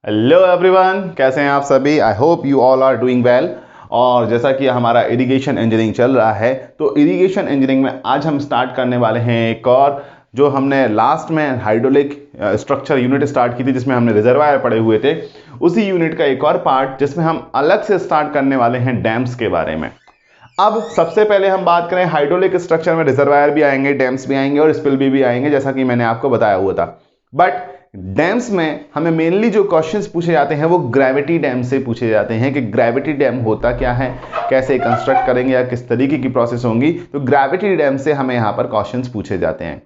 Hello everyone, कैसे हैं आप सभी। I hope you all are doing well. और जैसा कि हमारा इरिगेशन इंजीनियरिंग चल रहा है, तो इरिगेशन इंजीनियरिंग में आज हम स्टार्ट करने वाले हैं एक और, जो हमने लास्ट में हाइड्रोलिक स्ट्रक्चर यूनिट स्टार्ट की थी, जिसमें हमने रिजर्वायर पढ़े हुए थे। उसी यूनिट का एक और पार्ट जिसमें हम अलग से स्टार्ट करने वाले हैं डैम्स के बारे में। अब सबसे पहले हम बात करें हाइड्रोलिक स्ट्रक्चर में, रिजर्वायर भी आएंगे, डैम्स भी आएंगे और स्पिल भी आएंगे, जैसा कि मैंने आपको बताया हुआ था। बट डैम्स में हमें मेनली जो क्वेश्चंस पूछे जाते हैं वो ग्रेविटी डैम से पूछे जाते हैं कि ग्रेविटी डैम होता क्या है, कैसे कंस्ट्रक्ट करेंगे या किस तरीके की प्रोसेस होंगी। तो ग्रेविटी डैम से हमें यहाँ पर क्वेश्चंस पूछे जाते हैं।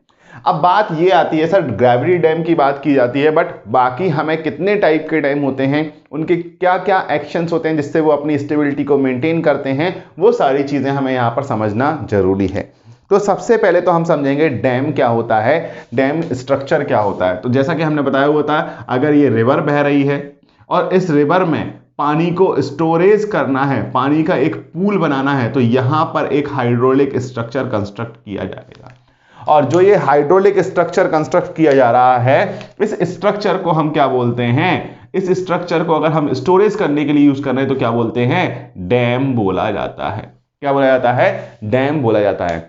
अब बात ये आती है, सर ग्रेविटी डैम की बात की जाती है, बट बाकी हमें कितने टाइप के डैम होते हैं, उनके क्या क्या एक्शंस होते हैं जिससे वो अपनी स्टेबिलिटी को मेंटेन करते हैं, वो सारी चीज़ें हमें यहाँ पर समझना जरूरी है। तो सबसे पहले तो हम समझेंगे डैम क्या होता है, डैम स्ट्रक्चर क्या होता है। तो जैसा कि हमने बताया हुआ था, अगर ये रिवर बह रही है और इस रिवर में पानी को स्टोरेज करना है, पानी का एक पूल बनाना है, तो यहां पर एक हाइड्रोलिक स्ट्रक्चर कंस्ट्रक्ट किया जाएगा। और जो ये हाइड्रोलिक स्ट्रक्चर कंस्ट्रक्ट किया जा रहा है, इस स्ट्रक्चर को हम क्या बोलते हैं, इस स्ट्रक्चर को अगर हम स्टोरेज करने के लिए यूज कर रहे हैं तो क्या बोलते हैं, डैम बोला जाता है। क्या बोला जाता है, डैम बोला जाता है।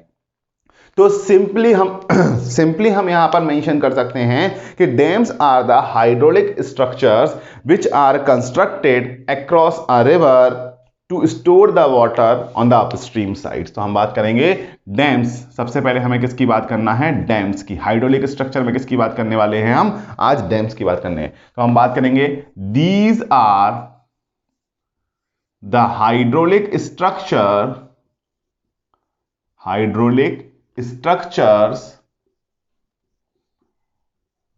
तो सिंपली हम यहां पर मेंशन कर सकते हैं कि dams are the hydraulic structures which are constructed across a river to store the water on the upstream sides. तो हम बात करेंगे डैम्स। सबसे पहले हमें किसकी बात करना है, डैम्स की। हाइड्रोलिक स्ट्रक्चर में किसकी बात करने वाले हैं हम, आज डैम्स की बात करने हैं। तो हम बात करेंगे these are the hydraulic structures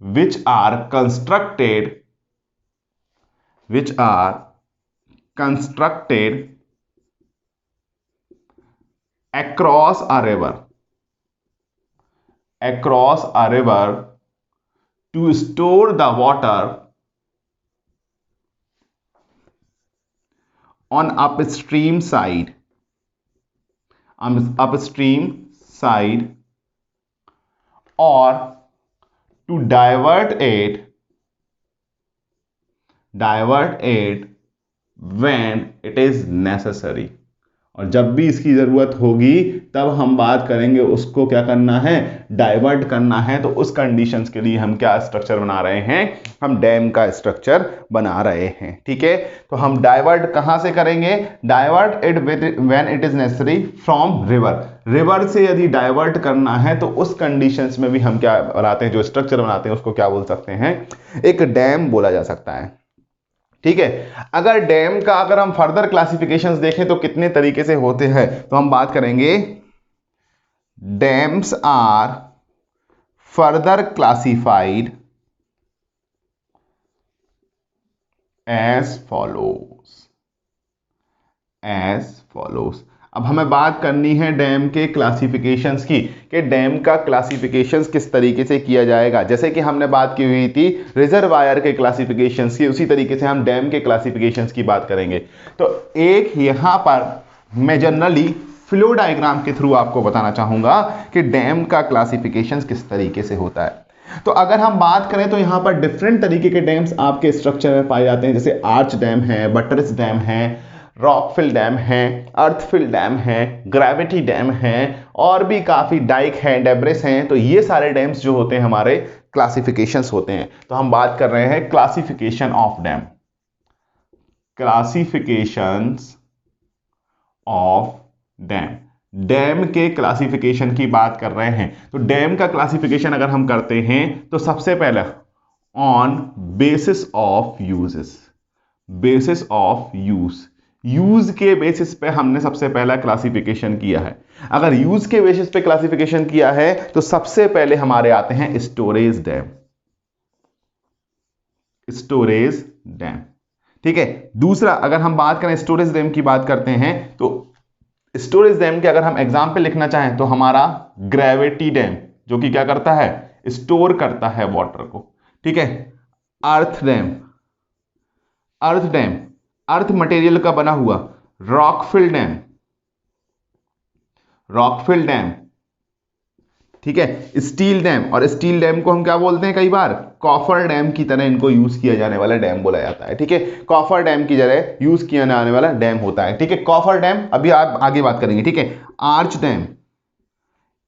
which are constructed across a river to store the water on upstream side or to divert it when it is necessary। और जब भी इसकी जरूरत होगी तब हम बात करेंगे उसको क्या करना है, डाइवर्ट करना है। तो उस कंडीशंस के लिए हम क्या स्ट्रक्चर बना रहे हैं, हम डैम का स्ट्रक्चर बना रहे हैं। ठीक है, तो हम डाइवर्ट कहां से करेंगे, divert it when it is necessary from river से यदि डाइवर्ट करना है तो उस कंडीशंस में भी हम क्या बनाते हैं, जो स्ट्रक्चर बनाते हैं उसको क्या बोल सकते हैं, एक डैम बोला जा सकता है। ठीक है, अगर डैम का अगर हम फर्दर क्लासिफिकेशंस देखें तो कितने तरीके से होते हैं, तो हम बात करेंगे dams are further classified as follows. अब हमें बात करनी है डैम के क्लासिफिकेशंस की, कि डैम का क्लासिफिकेशंस किस तरीके से किया जाएगा। जैसे कि हमने बात की हुई थी रिजर्वायर के क्लासिफिकेशंस की, उसी तरीके से हम डैम के क्लासिफिकेशंस की बात करेंगे। तो एक यहां पर मैं जनरली फ्लो डायग्राम के थ्रू आपको बताना चाहूंगा कि डैम का क्लासिफिकेशंस किस तरीके से होता है। तो अगर हम बात करें तो यहां पर डिफरेंट तरीके के डैम्स आपके स्ट्रक्चर में पाए जाते हैं, जैसे आर्च डैम है, बटरस डैम है, रॉकफिल डैम है, अर्थफिल डैम है, ग्रेविटी डैम है, और भी काफी डाइक है, डेब्रिस हैं। तो ये सारे डैम्स जो होते हैं हमारे क्लासिफिकेशंस होते हैं। तो हम बात कर रहे हैं classification of dam, classifications of dam, dam के क्लासिफिकेशन की बात कर रहे हैं। तो डैम का क्लासिफिकेशन अगर हम करते हैं तो सबसे पहले ऑन बेसिस ऑफ यूज के बेसिस पे हमने सबसे पहला क्लासिफिकेशन किया है। अगर यूज के बेसिस पे क्लासिफिकेशन किया है तो सबसे पहले हमारे आते हैं स्टोरेज डैम। ठीक है, दूसरा अगर हम बात करें स्टोरेज डैम की बात करते हैं, तो स्टोरेज डैम के अगर हम एग्जांपल लिखना चाहें तो हमारा ग्रेविटी डैम, जो कि क्या करता है, स्टोर करता है वाटर को। ठीक है, अर्थ डैम अर्थ मटेरियल का बना हुआ, रॉकफिल डैम ठीक है, स्टील डैम, और स्टील डैम को हम क्या बोलते हैं, कई बार कॉफर डैम की तरह इनको यूज किया जाने वाला डैम बोला जाता है। ठीक है, कॉफर डैम की जगह यूज किया जाने वाला डैम होता है। ठीक है, कॉफर डैम अभी आप आगे बात करेंगे। ठीक है, आर्च डैम,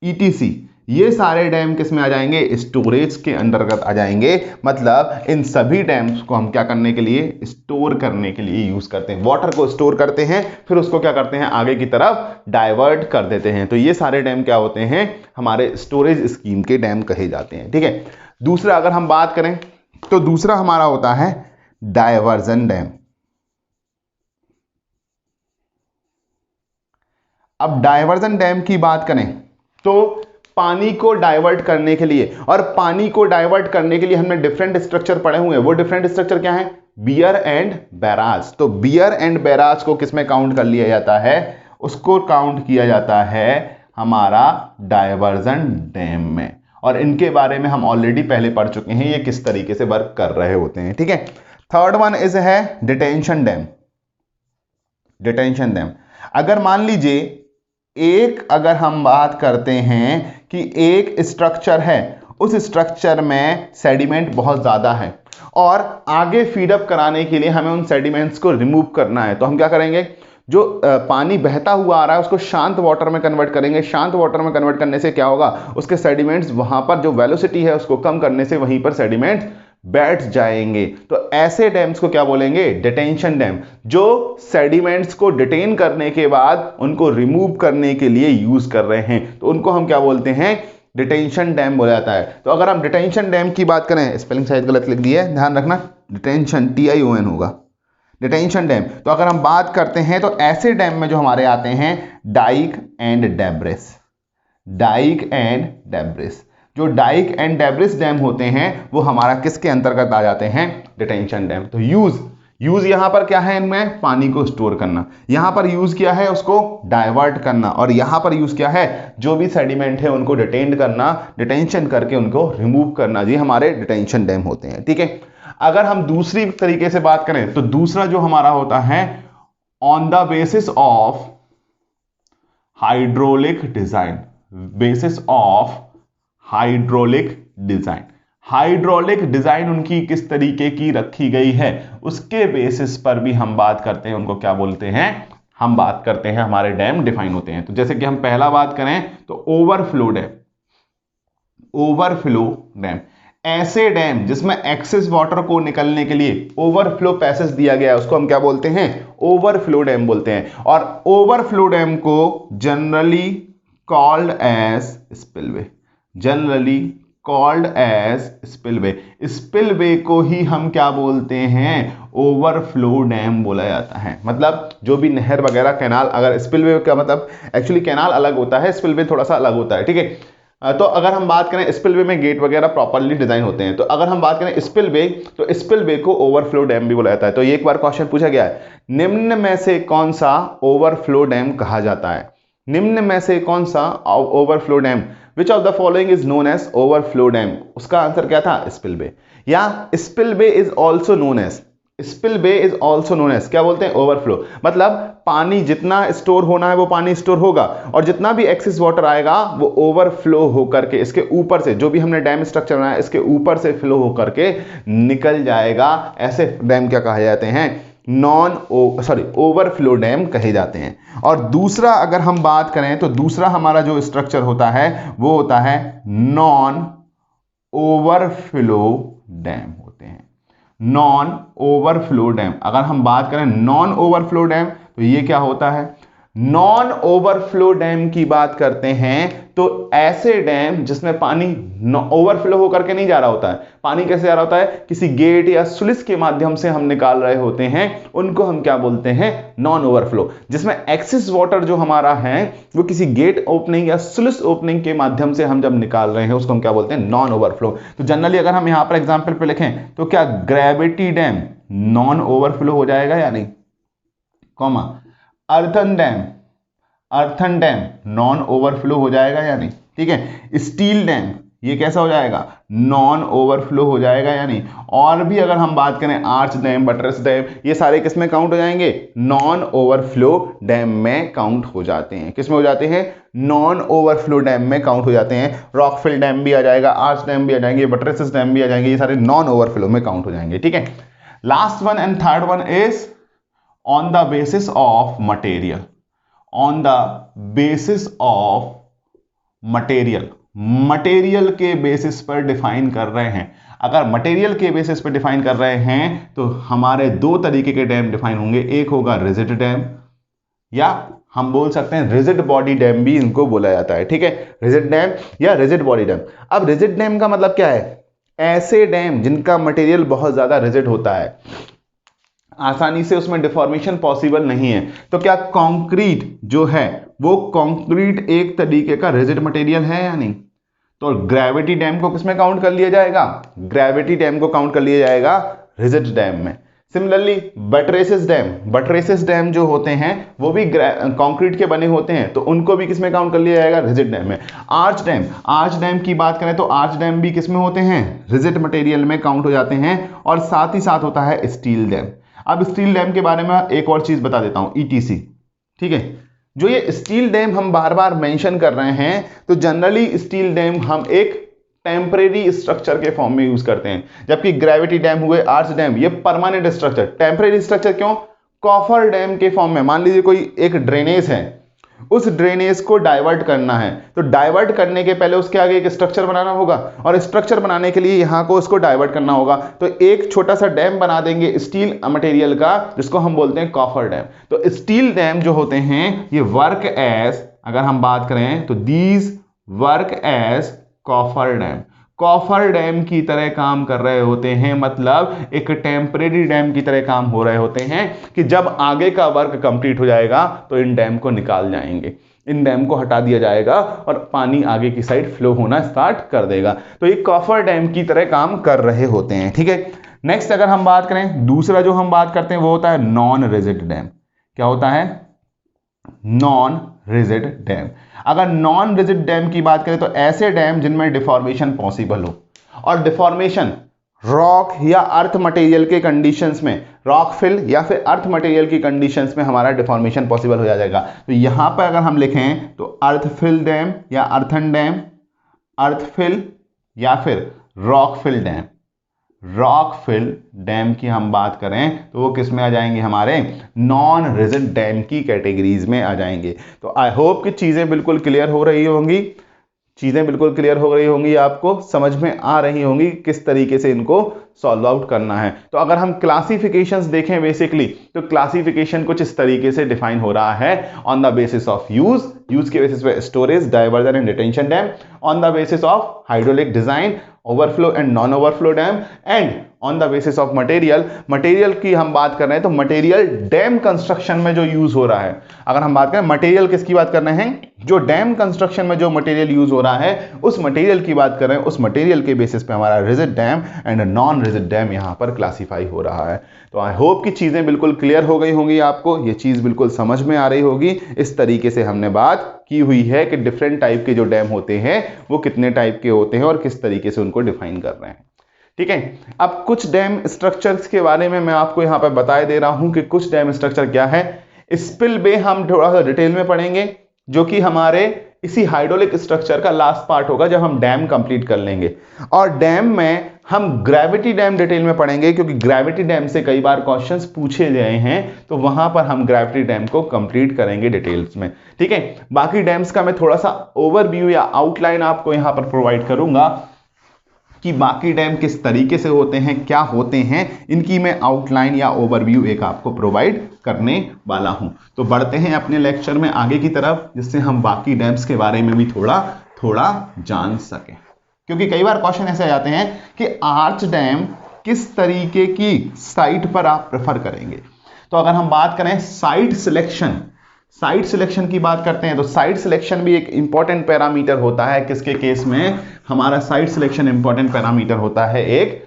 ईटीसी, ये सारे डैम किस में आ जाएंगे, स्टोरेज के अंतर्गत आ जाएंगे। मतलब इन सभी डैम्स को हम क्या करने के लिए, स्टोर करने के लिए यूज करते हैं। वाटर को स्टोर करते हैं, फिर उसको क्या करते हैं, आगे की तरफ डाइवर्ट कर देते हैं। तो ये सारे डैम क्या होते हैं, हमारे स्टोरेज स्कीम के डैम कहे जाते हैं। ठीक है, दूसरा अगर हम बात करें तो दूसरा हमारा होता है डायवर्जन डैम। अब डायवर्जन डैम की बात करें तो पानी को डाइवर्ट करने के लिए, और पानी को डाइवर्ट करने के लिए हमने डिफरेंट स्ट्रक्चर पढ़े हुए हैं। वो डिफरेंट स्ट्रक्चर क्या है, बियर एंड बैराज। तो बियर एंड बैराज को किसमें काउंट कर लिया जाता है, उसको काउंट किया जाता है हमारा डायवर्जन डैम में। और इनके बारे में हम ऑलरेडी पहले पढ़ चुके हैं, ये किस तरीके से वर्क कर रहे होते हैं। ठीक है, थर्ड वन इज है डिटेंशन डैम। डिटेंशन डैम, अगर मान लीजिए अगर हम बात करते हैं कि एक स्ट्रक्चर है, उस स्ट्रक्चर में सेडिमेंट बहुत ज्यादा है और आगे फीडअप कराने के लिए हमें उन सेडिमेंट्स को रिमूव करना है, तो हम क्या करेंगे, जो पानी बहता हुआ आ रहा है उसको शांत वाटर में कन्वर्ट करेंगे। शांत वाटर में कन्वर्ट करने से क्या होगा, उसके सेडिमेंट्स वहां पर जो वेलोसिटी है उसको कम करने से वहीं पर सेडिमेंट्स बैठ जाएंगे। तो ऐसे डैम्स को क्या बोलेंगे, डिटेंशन डैम, जो सेडिमेंट्स को डिटेन करने के बाद उनको रिमूव करने के लिए यूज कर रहे हैं, तो उनको हम क्या बोलते हैं, डिटेंशन डैम बोला जाता है। तो अगर हम डिटेंशन डैम की बात करें, स्पेलिंग शायद गलत लिख दिया है, ध्यान रखना, डिटेंशन TION होगा, डिटेंशन डैम। तो अगर हम बात करते हैं तो ऐसे डैम में जो हमारे आते हैं dike and debris. Dike and debris, जो डाइक एंड डेब्रिस डैम होते हैं वो हमारा किसके अंतर्गत आ जाते हैं, डिटेंशन डैम। तो यूज यहां पर क्या है, इनमें पानी को स्टोर करना, यहां पर यूज किया है उसको डाइवर्ट करना, और यहां पर यूज किया है जो भी सेडिमेंट है उनको डिटेन करना, डिटेंशन करके उनको रिमूव करना, ये हमारे डिटेंशन डैम होते हैं। ठीक है, अगर हम दूसरी तरीके से बात करें तो दूसरा जो हमारा होता है on the basis of hydraulic design, basis of hydraulic design. Hydraulic design उनकी किस तरीके की रखी गई है उसके बेसिस पर भी हम बात करते हैं, उनको क्या बोलते हैं, हम बात करते हैं, हमारे डैम डिफाइन होते हैं। तो जैसे कि हम पहला बात करें तो ओवरफ्लो डैम। ओवरफ्लो डैम, ऐसे डैम जिसमें एक्सेस वाटर को निकलने के लिए ओवरफ्लो पैसेज दिया गया है उसको हम क्या बोलते हैं, ओवरफ्लो डैम बोलते हैं। और ओवरफ्लो डैम को generally called as spillway, generally called as spillway. Spillway को ही हम क्या बोलते हैं, ओवरफ्लो डैम बोला जाता है। मतलब जो भी नहर वगैरह कैनाल, अगर स्पिलवे का मतलब एक्चुअली कैनाल अलग होता है, स्पिलवे थोड़ा सा अलग होता है। ठीक है, तो अगर हम बात करें स्पिलवे में गेट वगैरह प्रॉपर्ली डिजाइन होते हैं, तो अगर हम बात करें स्पिलवे, तो स्पिलवे को ओवरफ्लो डैम भी बोला जाता है। तो एक बार क्वेश्चन पूछा गया है, निम्न में से कौन सा ओवरफ्लो डैम कहा जाता है, निम्न में से कौन सा overflow dam, which of the following is known as overflow dam, उसका आंसर क्या था, स्पिलवे। या spillway is also known as, spillway is also known as क्या बोलते हैं, ओवरफ्लो। मतलब पानी जितना स्टोर होना है वो पानी स्टोर होगा, और जितना भी एक्सेस वाटर आएगा वो ओवरफ्लो होकर के इसके ऊपर से, जो भी हमने डैम स्ट्रक्चर बनाया इसके ऊपर से फ्लो होकर के निकल जाएगा। ऐसे डैम क्या कहे जाते हैं, ओवरफ्लो डैम कहे जाते हैं। और दूसरा अगर हम बात करें तो दूसरा हमारा जो स्ट्रक्चर होता है वो होता है नॉन ओवरफ्लो डैम होते हैं, नॉन ओवरफ्लो डैम। अगर हम बात करें नॉन ओवरफ्लो डैम तो ये क्या होता है, नॉन ओवरफ्लो डैम की बात करते हैं तो ऐसे डैम जिसमें पानी ओवरफ्लो होकर के नहीं जा रहा होता है, पानी कैसे जा रहा होता है, किसी गेट या स्लुइस के माध्यम से हम निकाल रहे होते हैं, उनको हम क्या बोलते हैं, नॉन ओवरफ्लो। जिसमें एक्सेस वाटर जो हमारा है वो किसी गेट ओपनिंग या स्लुइस ओपनिंग के माध्यम से हम जब निकाल रहे हैं उसको हम क्या बोलते हैं, नॉन ओवरफ्लो। तो जनरली अगर हम यहां पर एग्जाम्पल पे लिखें तो क्या ग्रेविटी डैम नॉन ओवरफ्लो हो जाएगा या नहीं, comma earthen dam non overflow हो जाएगा या नहीं। ठीक है, स्टील डैम ये कैसा हो जाएगा, नॉन ओवरफ्लो हो जाएगा या नहीं। और भी अगर हम बात करें आर्च डैम, बटरेस डैम, ये सारे किस में काउंट हो जाएंगे, नॉन ओवरफ्लो डैम में काउंट हो जाते हैं। किस में हो जाते हैं, नॉन ओवरफ्लो डैम में काउंट हो जाते हैं। रॉकफिल डैम भी आ जाएगा, आर्च डैम भी आ जाएंगे, बटरेस डैम भी आ जाएंगे, ये सारे नॉन ओवरफ्लो में काउंट हो जाएंगे। ठीक है, last one and third one is on the basis of material. On the basis of material, material के बेसिस पर डिफाइन कर रहे हैं। अगर मटेरियल के बेसिस पर डिफाइन कर रहे हैं तो हमारे दो तरीके के डैम डिफाइन होंगे। एक होगा रिजिड डैम, या हम बोल सकते हैं रिजिड बॉडी डैम भी इनको बोला जाता है। ठीक है, रिजिड डैम या रिजिड बॉडी डैम। अब रिजिड डैम का मतलब क्या है, ऐसे डैम जिनका मटेरियल बहुत ज्यादा रिजिड होता है, आसानी से उसमें डिफॉर्मेशन पॉसिबल नहीं है। तो क्या कंक्रीट जो है वो कंक्रीट एक तरीके का रिजिड मटेरियल है या नहीं, तो ग्रेविटी डैम को किसमें काउंट कर लिया जाएगा, ग्रेविटी डैम को काउंट कर लिया जाएगा रिजिड डैम में। सिमिलरली बटरेसेस डैम, बटरेसेस डैम जो होते हैं वो भी कंक्रीट के बने होते हैं, तो उनको भी किसमें काउंट कर लिया जाएगा, रिजिड डैम में। आर्च डैम, आर्च डैम की बात करें तो आर्च डैम भी किसमें होते हैं, रिजिड मटेरियल में काउंट हो जाते हैं। और साथ ही साथ होता है स्टील डैम। अब स्टील डैम के बारे में एक और चीज बता देता हूं, ईटीसी। ठीक है, जो ये स्टील डैम हम बार बार मेंशन कर रहे हैं, तो जनरली स्टील डैम हम एक टेम्परेरी स्ट्रक्चर के फॉर्म में यूज करते हैं, जबकि ग्रेविटी डैम हुए, आर्च डैम, ये परमानेंट स्ट्रक्चर। टेम्परेरी स्ट्रक्चर क्यों, कॉफर डैम के फॉर्म में। मान लीजिए कोई एक ड्रेनेज है, उस ड्रेनेज को डाइवर्ट करना है, तो डाइवर्ट करने के पहले उसके आगे एक स्ट्रक्चर बनाना होगा, और स्ट्रक्चर बनाने के लिए यहां को उसको डाइवर्ट करना होगा, तो एक छोटा सा डैम बना देंगे स्टील मटेरियल का, जिसको हम बोलते हैं कॉफर डैम। तो स्टील डैम जो होते हैं ये वर्क एज, अगर हम बात करें तो these work as coffer dam, coffer dam की तरह काम कर रहे होते हैं। मतलब एक टेम्परेरी डैम की तरह काम हो रहे होते हैं कि जब आगे का वर्क कंप्लीट हो जाएगा तो इन डैम को निकाल जाएंगे, इन डैम को हटा दिया जाएगा और पानी आगे की साइड फ्लो होना स्टार्ट कर देगा। तो ये कॉफर डैम की तरह काम कर रहे होते हैं। ठीक है, नेक्स्ट अगर हम बात करें, दूसरा जो हम बात करते हैं वो होता है नॉन रिजिड डैम। क्या होता है, नॉन रिजिड डैम। अगर नॉन रिजिड डैम की बात करें तो ऐसे डैम जिनमें डिफॉर्मेशन पॉसिबल हो, और डिफॉर्मेशन रॉक या अर्थ मटेरियल के कंडीशंस में, रॉक फिल या फिर अर्थ मटेरियल की कंडीशंस में हमारा डिफॉर्मेशन पॉसिबल हो जाएगा। तो यहां पर अगर हम लिखें तो अर्थ फिल डैम या अर्थन डैम, अर्थ फिल या फिर rock fill dam, rock fill dam की हम बात करें तो वो किस में आ जाएंगे, हमारे नॉन रिजिड डैम की कैटेगरीज में आ जाएंगे। तो आई होप कि चीजें बिल्कुल क्लियर हो रही होंगी, चीजें बिल्कुल क्लियर हो रही होंगी, आपको समझ में आ रही होंगी किस तरीके से इनको सॉल्व आउट करना है। तो अगर हम क्लासिफिकेशंस देखें बेसिकली, तो क्लासिफिकेशन कुछ इस तरीके से डिफाइन हो रहा है, on the basis of use, use के बेसिस पे storage, diversion and retention dam, on the basis of hydraulic design, overflow and non overflow dam, and on the basis of material. Material की हम बात कर रहे हैं तो मटेरियल डैम कंस्ट्रक्शन में जो यूज हो रहा है, अगर हम बात करें मटेरियल किसकी बात कर रहे हैं, जो डैम कंस्ट्रक्शन में जो मटेरियल यूज हो रहा है उस मटेरियल की बात कर रहे हैं, उस मटेरियल के बेसिस पे हमारा rigid dam and non rigid dam यहां पर क्लासिफाई हो रहा है। तो आई होप कि चीजें बिल्कुल क्लियर हो गई होंगी, आपको ये चीज बिल्कुल समझ में आ रही होगी। इस तरीके से हमने बात की हुई है कि डिफरेंट टाइप के जो डैम होते हैं वो कितने टाइप के होते हैं और किस तरीके से उनको डिफाइन कर रहे हैं। ठीक है, अब कुछ डैम स्ट्रक्चर्स के बारे में मैं आपको यहां पर बता दे रहा हूं कि कुछ डैम स्ट्रक्चर क्या है। स्पिल वे हम थोड़ा सा डिटेल में पढ़ेंगे, जो कि हमारे इसी हाइड्रोलिक स्ट्रक्चर का लास्ट पार्ट होगा जब हम डैम कंप्लीट कर लेंगे। और डैम में हम ग्रेविटी डैम डिटेल में पढ़ेंगे, क्योंकि ग्रेविटी डैम से कई बार क्वेश्चंस पूछे गए हैं, तो वहां पर हम ग्रेविटी डैम को कंप्लीट करेंगे डिटेल्स में। ठीक है, बाकी डैम्स का मैं थोड़ा सा ओवरव्यू या आउटलाइन आपको यहां पर प्रोवाइड करूंगा कि बाकी डैम किस तरीके से होते हैं, क्या होते हैं, इनकी मैं आउटलाइन या ओवरव्यू एक आपको प्रोवाइड करने वाला हूं। तो बढ़ते हैं अपने लेक्चर में आगे की तरफ, जिससे हम बाकी डैम्स के बारे में भी थोड़ा थोड़ा जान सकें। क्योंकि कई बार क्वेश्चन ऐसे आ जाते हैं कि आर्च डैम किस तरीके की साइट पर आप प्रेफर करेंगे। तो अगर हम बात करें साइट सिलेक्शन, साइट सिलेक्शन की बात करते हैं, तो साइट सिलेक्शन भी एक इंपॉर्टेंट पैरामीटर होता है। किसके केस में, हमारा साइट सिलेक्शन इंपॉर्टेंट पैरामीटर होता है एक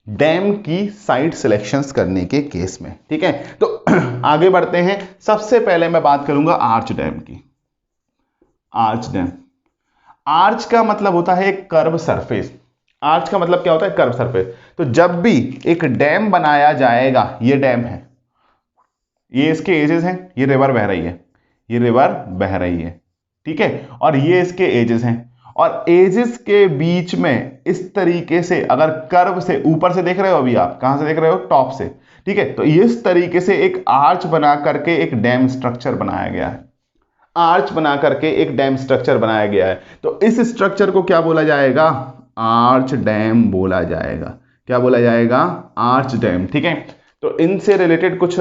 डैम की साइट सिलेक्शंस करने के केस में। ठीक है, तो आगे बढ़ते हैं। सबसे पहले मैं बात करूंगा आर्च डैम की। आर्च डैम, आर्च का मतलब होता है एक कर्व सरफेस। आर्च का मतलब क्या होता है? Curve surface. तो जब भी एक डैम बनाया जाएगा, ये डैम है, ये इसके एजेस हैं, ये रिवर बह रही है, ये रिवर बह रही है, ठीक है, और ये इसके एजेस हैं, और एजेस के बीच में इस तरीके से अगर कर्व से ऊपर से देख रहे हो, अभी आप कहां से देख रहे हो? टॉप से, ठीक है, तो इस तरीके से एक आर्च बना करके एक डैम स्ट्रक्चर बनाया गया है। आर्च बना करके एक डैम स्ट्रक्चर बनाया गया है। तो इस स्ट्रक्चर को क्या बोला जाएगा? आर्च डैम बोला जाएगा। क्या बोला जाएगा? आर्च डैम, ठीक है। तो इनसे रिलेटेड कुछ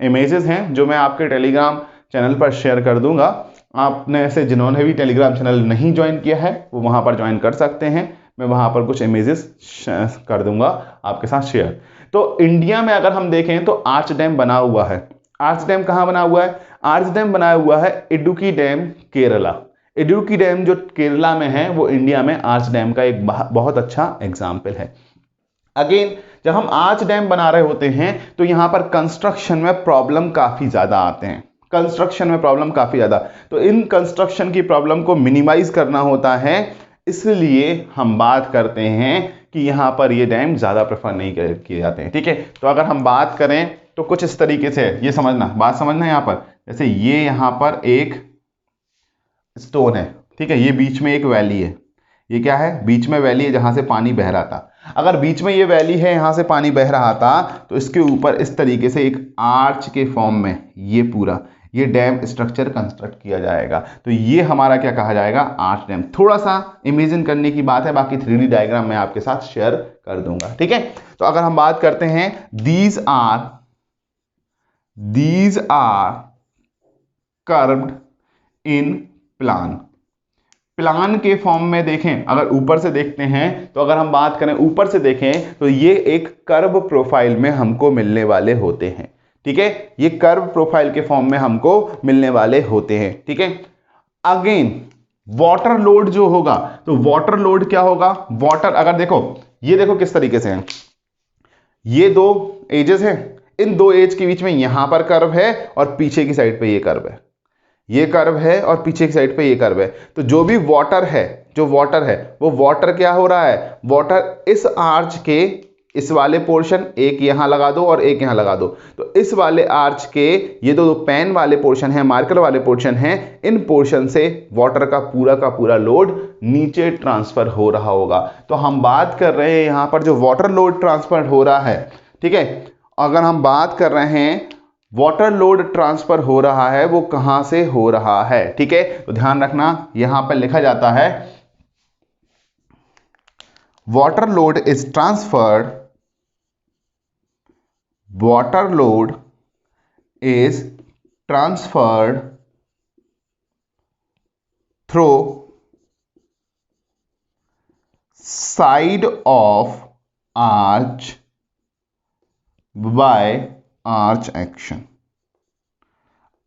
इमेजेस हैं जो मैं आपके टेलीग्राम चैनल पर शेयर कर दूंगा। आपने से जिन्होंने भी टेलीग्राम चैनल नहीं ज्वाइन किया है वो वहां पर ज्वाइन कर सकते हैं। मैं वहां पर कुछ इमेजेस कर दूंगा आपके साथ शेयर। तो इंडिया में अगर हम देखें तो आर्च डैम बना हुआ है। आर्च डैम कहां बना हुआ है? आर्च डैम बनाया हुआ है इडुक्की डैम, केरला। इडुक्की डैम जो केरला में है वो इंडिया में आर्च डैम का एक बहुत अच्छा एग्जाम्पल है। अगेन जब हम आर्च डैम बना रहे होते हैं तो यहां पर कंस्ट्रक्शन में प्रॉब्लम काफी ज्यादा आते हैं। कंस्ट्रक्शन में प्रॉब्लम काफी ज्यादा, तो इन कंस्ट्रक्शन की प्रॉब्लम को मिनिमाइज करना होता है, इसलिए हम बात करते हैं कि यहां पर ये डैम ज्यादा प्रेफर नहीं किए जाते हैं, ठीक है। तो अगर हम बात करें तो कुछ इस तरीके से, ये समझना, बात समझना यहां पर, जैसे ये यहां पर एक स्टोन है, ठीक है, ये बीच में एक वैली है, ये क्या है? बीच में वैली है जहां से पानी बह रहा था। अगर बीच में ये वैली है, यहां से पानी बह रहा था, तो इसके ऊपर इस तरीके से एक आर्च के फॉर्म में ये पूरा ये डैम स्ट्रक्चर कंस्ट्रक्ट किया जाएगा। तो ये हमारा क्या कहा जाएगा? Arch dam. थोड़ा सा इमेजिन करने की बात है, बाकी 3D डायग्राम मैं आपके साथ शेयर कर दूंगा, ठीक है। तो अगर हम बात करते हैं, these are curved in plan. Plan के फॉर्म में देखें, अगर ऊपर से देखते हैं, तो अगर हम बात करें ऊपर से देखें तो ये एक कर्व प्रोफाइल में हमको मिलने वाले होते हैं, ठीक है, ये कर्व प्रोफाइल के फॉर्म में हमको मिलने वाले होते हैं, ठीक है। अगेन वाटर लोड जो होगा, तो वाटर लोड क्या होगा? वाटर, अगर देखो, ये देखो किस तरीके से है, ये दो एजेस हैं, इन दो एज के बीच में यहां पर कर्व है और पीछे की साइड पे ये कर्व है, ये कर्व है और पीछे की साइड पे ये कर्व है। तो जो भी वाटर है, जो वाटर है, वो वाटर क्या हो रहा है? वाटर इस आर्च के इस वाले पोर्शन, एक यहां लगा दो और एक यहां लगा दो, तो इस वाले आर्च के ये दो पेन वाले पोर्शन है, मार्कर वाले पोर्शन है, इन पोर्शन से वाटर का पूरा लोड नीचे ट्रांसफर हो रहा होगा। तो हम बात कर रहे हैं यहां पर जो वाटर लोड ट्रांसफर हो रहा है, ठीक है, अगर हम बात कर रहे हैं वाटर लोड ट्रांसफर हो रहा है, वो कहां से हो रहा है, ठीक है। तो ध्यान रखना, यहां पर लिखा जाता है water load is transferred, water load is transferred through side of arch by arch action.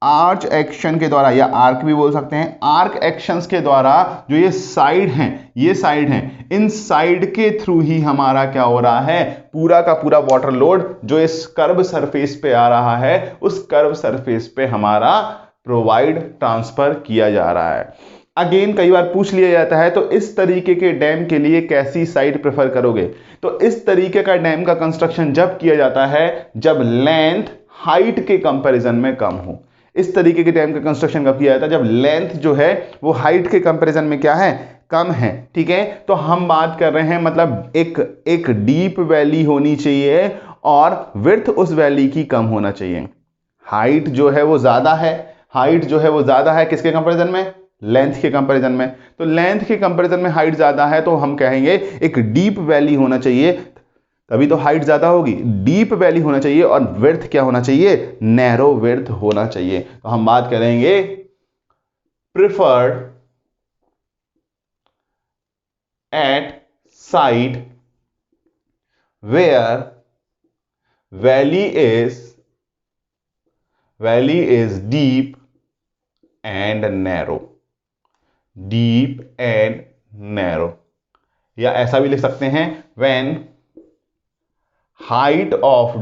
Arch action के द्वारा, या आर्क भी बोल सकते हैं, आर्क एक्शंस के द्वारा जो ये साइड हैं, ये साइड हैं, इन साइड के थ्रू ही हमारा क्या हो रहा है? पूरा का पूरा वाटर लोड जो इस कर्व सरफेस पे आ रहा है, उस कर्व सरफेस पे हमारा प्रोवाइड ट्रांसफर किया जा रहा है। अगेन कई बार पूछ लिया जाता है, तो इस तरीके के डैम के लिए कैसी साइड प्रेफर करोगे? तो इस तरीके का डैम का कंस्ट्रक्शन जब किया जाता है जब लेंथ हाइट के कंपैरिजन में कम हो। इस तरीके के डैम का कंस्ट्रक्शन कब किया जाता है? जब लेंथ जो है वो हाइट के कंपैरिजन में क्या है? कम है, ठीक है। तो हम बात कर रहे हैं, मतलब एक डीप वैली होनी चाहिए और विड्थ उस वैली की कम होना चाहिए। हाइट जो है वो ज्यादा है, हाइट जो है वो ज्यादा है किसके कंपैरिजन में? लेंथ के कंपैरिजन में। तो लेंथ के कंपैरिजन में हाइट ज्यादा है, तो हम कहेंगे एक डीप वैली होना चाहिए, तभी तो हाइट ज्यादा होगी। डीप वैली होना चाहिए और विड्थ क्या होना चाहिए? नैरो विड्थ होना चाहिए। तो हम बात करेंगे preferred at site where valley is deep and narrow, deep and narrow, या ऐसा भी लिख सकते हैं when height of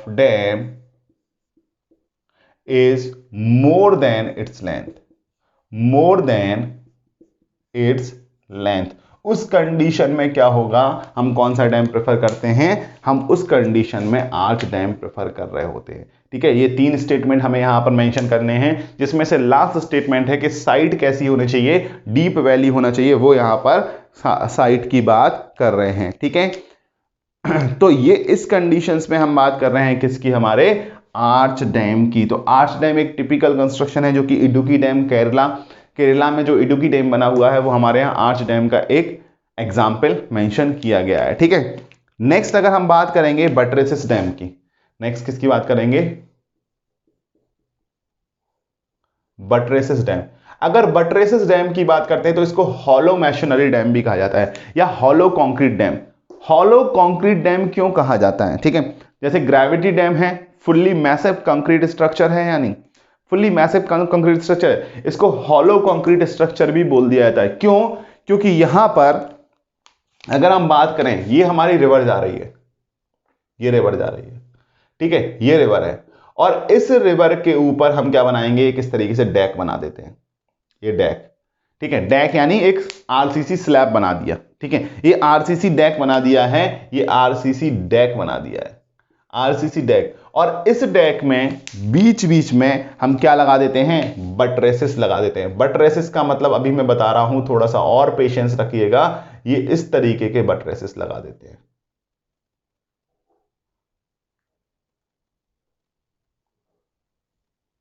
dam is more than its length, more than its length, उस कंडीशन में क्या होगा, हम कौन सा डैम प्रेफर करते हैं, हम उस कंडीशन में आर्च डैम प्रेफर कर रहे होते हैं। ठीक है, ये 3 स्टेटमेंट हमें यहां पर मेंशन करने हैं, जिसमें से लास्ट स्टेटमेंट है कि साइट कैसी होनी चाहिए, डीप वैली होना चाहिए, वो यहां पर साइट की बात कर रहे हैं। ठीक है, तो ये इस कंडीशंस में हम बात कर रहे हैं किसकी, हमारे आर्च डैम की। तो आर्च डैम एक टिपिकल कंस्ट्रक्शन है जो कि इडुक्की डैम केरला में जो इडुक्की डैम बना हुआ है वो हमारे यहाँ आर्च डैम का एक एग्जाम्पल मेंशन किया गया है। ठीक है, नेक्स्ट अगर हम बात करेंगे बटरेसेस डैम की, नेक्स्ट किसकी बात करेंगे, बटरेसेस डैम। अगर बटरेसेस डैम की बात करते हैं तो इसको हॉलो मैशनरी डैम भी कहा जाता है या hollow concrete dam. Hollow concrete dam क्यों कहा जाता है, ठीक है, जैसे ग्रेविटी डैम है, फुल्ली मैसिव कंक्रीट स्ट्रक्चर है, यानी फुल्ली मैसिव कंक्रीट स्ट्रक्चर है, इसको हॉलो कंक्रीट स्ट्रक्चर भी बोल दिया जाता है। क्यों, क्योंकि यहां पर अगर हम बात करें, ये हमारी रिवर जा रही है, ये रिवर जा रही है, ठीक है, ये रिवर है, और इस रिवर के ऊपर हम क्या बनाएंगे, किस तरीके से डेक बना देते हैं, ये डेक, ठीक है, डेक यानी एक आरसीसी स्लैब बना दिया। ठीक है, ये आरसीसी डेक बना दिया है, ये आरसीसी डेक बना दिया है, आरसीसी डेक, और इस डेक में बीच बीच में हम क्या लगा देते हैं, बटरेसेस लगा देते हैं। बटरेसेस का मतलब अभी मैं बता रहा हूं, थोड़ा सा और पेशेंस रखिएगा, ये इस तरीके के बटरेसेस लगा देते हैं।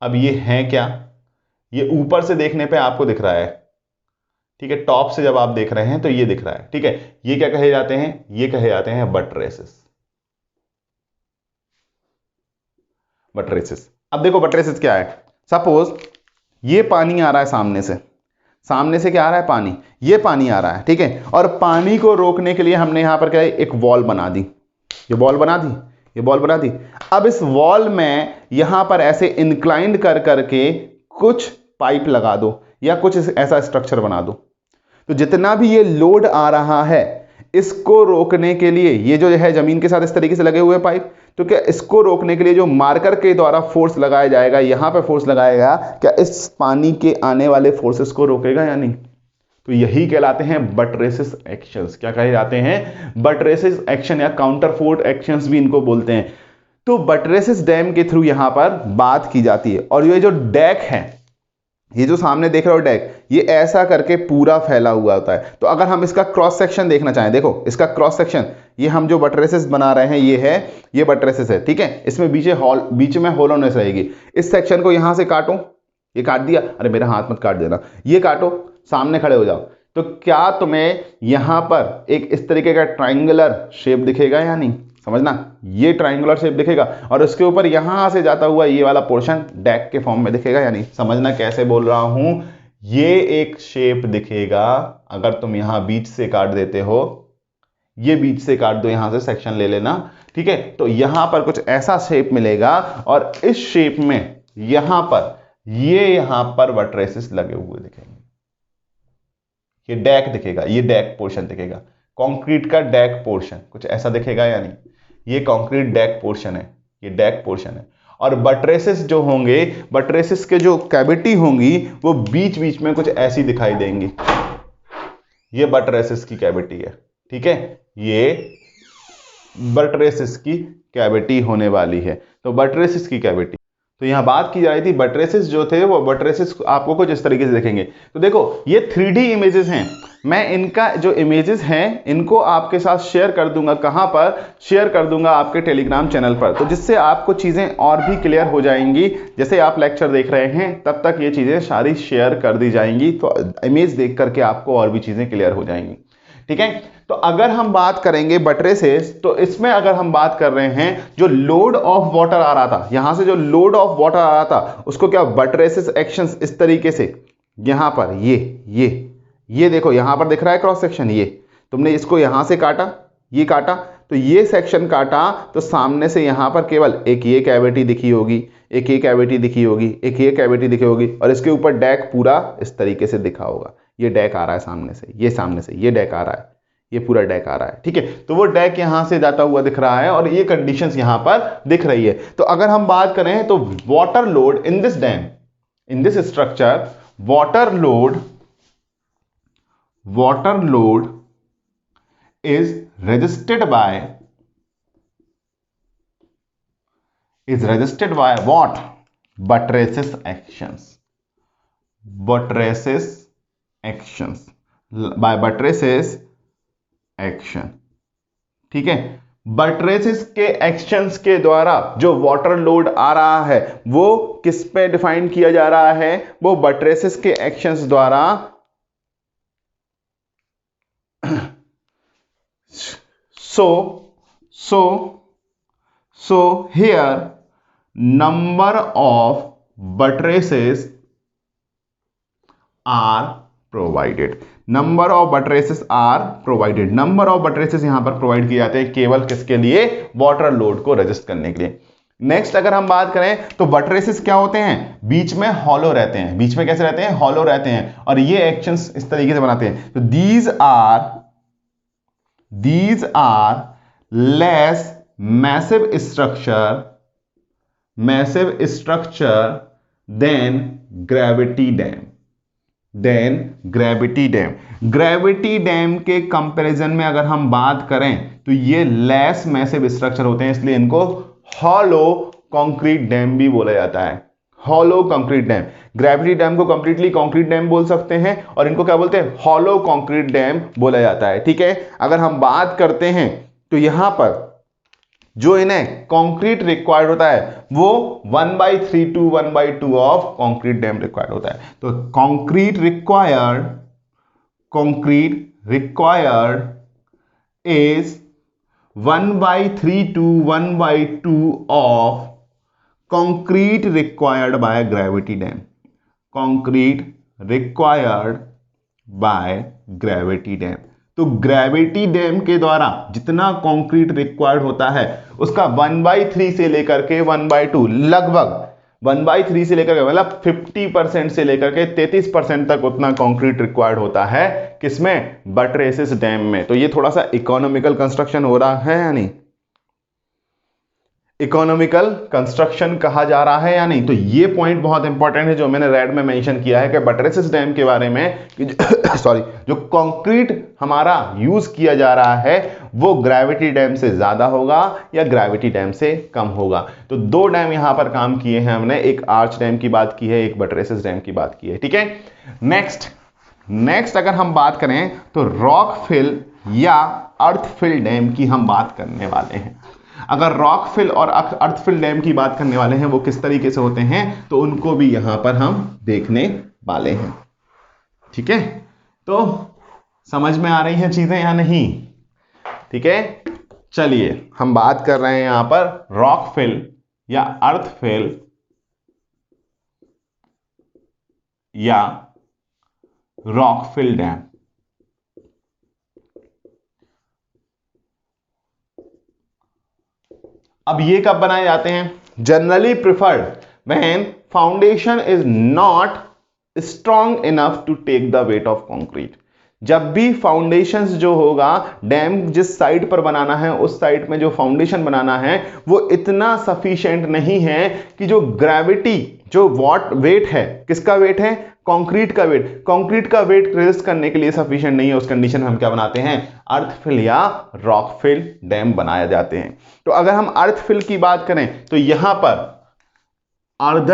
अब ये हैं क्या, ये ऊपर से देखने पे आपको दिख रहा है, ठीक है, टॉप से जब आप देख रहे हैं तो ये दिख रहा है, ठीक है, ये क्या कहे जाते हैं, ये कहे जाते हैं बटरेसेस, बटरेसेस। अब देखो बटरेसेस क्या है, सपोज ये पानी आ रहा है सामने से, सामने से क्या आ रहा है, पानी, ये पानी आ रहा है, ठीक है, और पानी को रोकने के लिए हमने यहां पर क्या है, एक वॉल बना दी, ये वॉल बना दी, ये वॉल बना दी। अब इस वॉल में यहां पर ऐसे इंक्लाइंड कर करके कुछ पाइप लगा दो या कुछ ऐसा स्ट्रक्चर बना दो, तो जितना भी ये लोड आ रहा है इसको रोकने के लिए, ये जो है जमीन के साथ इस तरीके से लगे हुए पाइप, तो क्या इसको रोकने के लिए जो मार्कर के द्वारा फोर्स लगाया जाएगा, यहां पे फोर्स लगाएगा, क्या इस पानी के आने वाले फोर्सेस को रोकेगा या नहीं, तो यही कहलाते हैं बटरेसेस एक्शंस। क्या कहे जाते हैं, बटरेसेस एक्शन या काउंटर फोर्स एक्शंस भी इनको बोलते हैं। तो बटरेसेस डैम के थ्रू यहां पर बात की जाती है। और ये जो डेक है, ये जो सामने देख रहे हो डेक, ये ऐसा करके पूरा फैला हुआ होता है। तो अगर हम इसका क्रॉस सेक्शन देखना चाहें, देखो इसका क्रॉस सेक्शन, ये हम जो बटरेसेस बना रहे हैं ये है, ये बटरेसेस है, ठीक है, इसमें बीच में होलोनेस रहेगी। इस सेक्शन को यहां से काटो, ये काट दिया, अरे मेरा हाथ मत काट देना, ये काटो, सामने खड़े हो जाओ, तो क्या तुम्हें यहां पर एक इस तरीके का ट्राइंगुलर शेप दिखेगा या नहीं, समझना, ये ट्राइंगुलर शेप दिखेगा, और उसके ऊपर यहां से जाता हुआ ये वाला पोर्शन डेक के फॉर्म में दिखेगा या नहीं, समझना कैसे बोल रहा हूं, ये एक शेप दिखेगा। अगर तुम यहां बीच से काट देते हो, ये बीच से काट दो, यहां से सेक्शन ले लेना, ठीक है, तो यहां पर कुछ ऐसा शेप मिलेगा, और इस शेप में यहां पर बटरेसेस लगे हुए दिखेंगे, ये डेक दिखेगा, ये डेक पोर्शन दिखेगा, कंक्रीट का डेक पोर्शन कुछ ऐसा दिखेगा या नहीं, ये कंक्रीट डेक पोर्शन है, ये डेक पोर्शन है। और बटरेसेस जो होंगे, बटरेसेस के जो कैविटी होंगी वो बीच बीच में कुछ ऐसी दिखाई देंगी, ये बटरेसेस की कैविटी है, ठीक है, ये बटरेसेस की कैविटी होने वाली है। तो बटरेसेस की कैविटी, तो यहां बात की जा रही थी बटरेसेस जो थे, वो बटरेसेस आपको कुछ इस तरीके से दिखेंगे। तो देखो ये 3D इमेजेस हैं, मैं इनका जो इमेजेस हैं इनको आपके साथ शेयर कर दूंगा, कहां पर शेयर कर दूंगा, आपके टेलीग्राम चैनल पर, तो जिससे आपको चीजें और भी क्लियर हो जाएंगी। जैसे आप लेक्चर देख रहे हैं तब तक ये चीजें सारी शेयर कर दी जाएंगी, तो इमेज देख करके आपको और भी चीजें क्लियर हो जाएंगी, ठीक है। तो अगर हम बात करेंगे बटरेसेस, तो इसमें अगर हम बात कर रहे हैं जो लोड ऑफ वाटर आ रहा था, यहां से जो लोड ऑफ वाटर आ रहा था उसको क्या बटरेसेस एक्शंस इस तरीके से, यहां पर ये देखो यहां पर दिख रहा है क्रॉस सेक्शन, ये तुमने इसको यहां से काटा, ये काटा, तो ये सेक्शन काटा, तो सामने से यहां पर केवल एक ये कैविटी दिखी होगी, एक ये कैविटी दिखी होगी, एक ये कैविटी दिखी होगी, और इसके ऊपर डेक पूरा इस तरीके से दिखा होगा। ये डेक आ रहा है सामने से, ये सामने से ये डेक आ रहा है, ये पूरा डेक आ रहा है, ठीक है। तो वो डेक यहां से जाता हुआ दिख रहा है और ये कंडीशंस यहां पर दिख रही है। तो अगर हम बात करें तो water load in this dam, in this structure, water load is resisted by what? Buttresses actions, by buttresses action, ठीक है। बटरेसेस के एक्शंस के द्वारा जो वाटर लोड आ रहा है वो किस पे डिफाइन किया जा रहा है? वो बटरेसेस के एक्शंस द्वारा so here number of buttresses are provided, number of buttresses are provided, number of buttresses यहां पर प्रोवाइड किए जाते हैं केवल किसके लिए? वाटर लोड को रेजिस्ट करने के लिए। नेक्स्ट अगर हम बात करें तो बटरेसेस क्या होते हैं? बीच में हॉलो रहते हैं। बीच में कैसे रहते हैं? हॉलो रहते हैं और ये एक्शंस इस तरीके से बनाते हैं। तो these are less massive structure than gravity dam, gravity dam के कंपैरिजन में अगर हम बात करें तो ये लेस मैसिव स्ट्रक्चर होते हैं, इसलिए इनको हॉलो कंक्रीट डैम भी बोला जाता है। Hollow concrete dam, gravity dam को कंप्लीटली कंक्रीट डैम बोल सकते हैं और इनको क्या बोलते हैं? हॉलो कंक्रीट डैम बोला जाता है, ठीक है। अगर हम बात करते हैं तो यहां पर जो इन्हें कंक्रीट रिक्वायर्ड होता है वो 1/3 to 1/2 of concrete dam required होता है। तो concrete required is 1/3 to 1/2 of concrete required by gravity dam, concrete required by gravity dam. तो ग्रेविटी डैम के द्वारा जितना कंक्रीट रिक्वायर्ड होता है उसका 1/3 से लेकर के 1/2, लगभग 1/3 से लेकर के मतलब 50% से लेकर के 33% तक उतना कंक्रीट रिक्वायर्ड होता है किसमें? बटरेसेस डैम में। तो ये थोड़ा सा इकोनॉमिकल कंस्ट्रक्शन हो रहा है या नहीं? इकोनॉमिकल कंस्ट्रक्शन कहा जा रहा है या नहीं? तो ये पॉइंट बहुत इंपॉर्टेंट है जो मैंने रेड में मेंशन किया है कि बटरेसेस डैम के बारे में सॉरी, जो कंक्रीट हमारा यूज किया जा रहा है वो ग्रेविटी डैम से ज्यादा होगा या ग्रेविटी डैम से कम होगा। तो दो डैम यहां पर काम किए हैं हमने, एक आर्च डैम की बात की है, एक बटरेसेस डैम की बात की है, ठीक है। नेक्स्ट अगर हम बात करें तो रॉक फिल या अर्थ फिल डैम की हम बात करने वाले हैं। अगर रॉक फिल और अर्थ फिल डैम की बात करने वाले हैं वो किस तरीके से होते हैं तो उनको भी यहां पर हम देखने वाले हैं, ठीक है। तो समझ में आ रही हैं चीजें या नहीं? ठीक है, चलिए हम बात कर रहे हैं यहां पर रॉक फिल या अर्थ फिल या रॉक फिल डैम। अब ये कब बनाए जाते हैं? Generally preferred when foundation is not strong enough to take the weight of concrete. जब भी फाउंडेशंस जो होगा, डैम जिस साइड पर बनाना है उस साइड में जो फाउंडेशन बनाना है वो इतना सफिशिएंट नहीं है कि जो ग्रेविटी, जो वेट है, किसका वेट है? कंक्रीट का वेट, कंक्रीट का वेट रेजिस्ट करने के लिए सफिशिएंट नहीं है। उस कंडीशन में हम क्या बनाते हैं? अर्थ फिल या रॉक फिल डैम बनाए जाते हैं। तो अगर हम अर्थ फिल की बात करें तो यहां पर अर्थ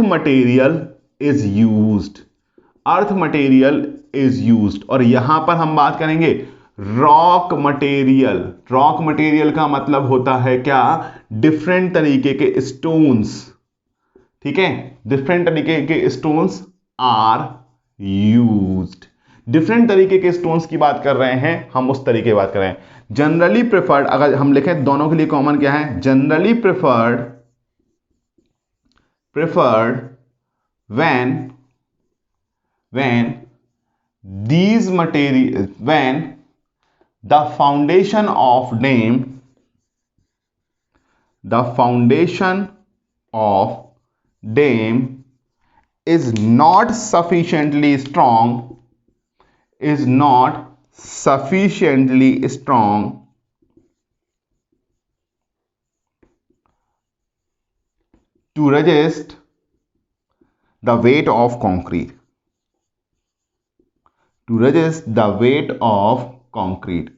मटेरियल इज यूज्ड, और यहां पर हम बात करेंगे रॉक मटेरियल। रॉक मटेरियल का मतलब होता है क्या? डिफरेंट तरीके के स्टोन्स, ठीक है, डिफरेंट तरीके के स्टोन्स आर यूज्ड। डिफरेंट तरीके के स्टोन्स की बात कर रहे हैं हम, उस तरीके की बात कर रहे हैं। जनरली प्रेफर्ड, अगर हम लिखें दोनों के लिए कॉमन क्या है? Generally preferred when the foundation of dam is not sufficiently strong sufficiently strong to resist the weight of concrete. To resist the weight of concrete.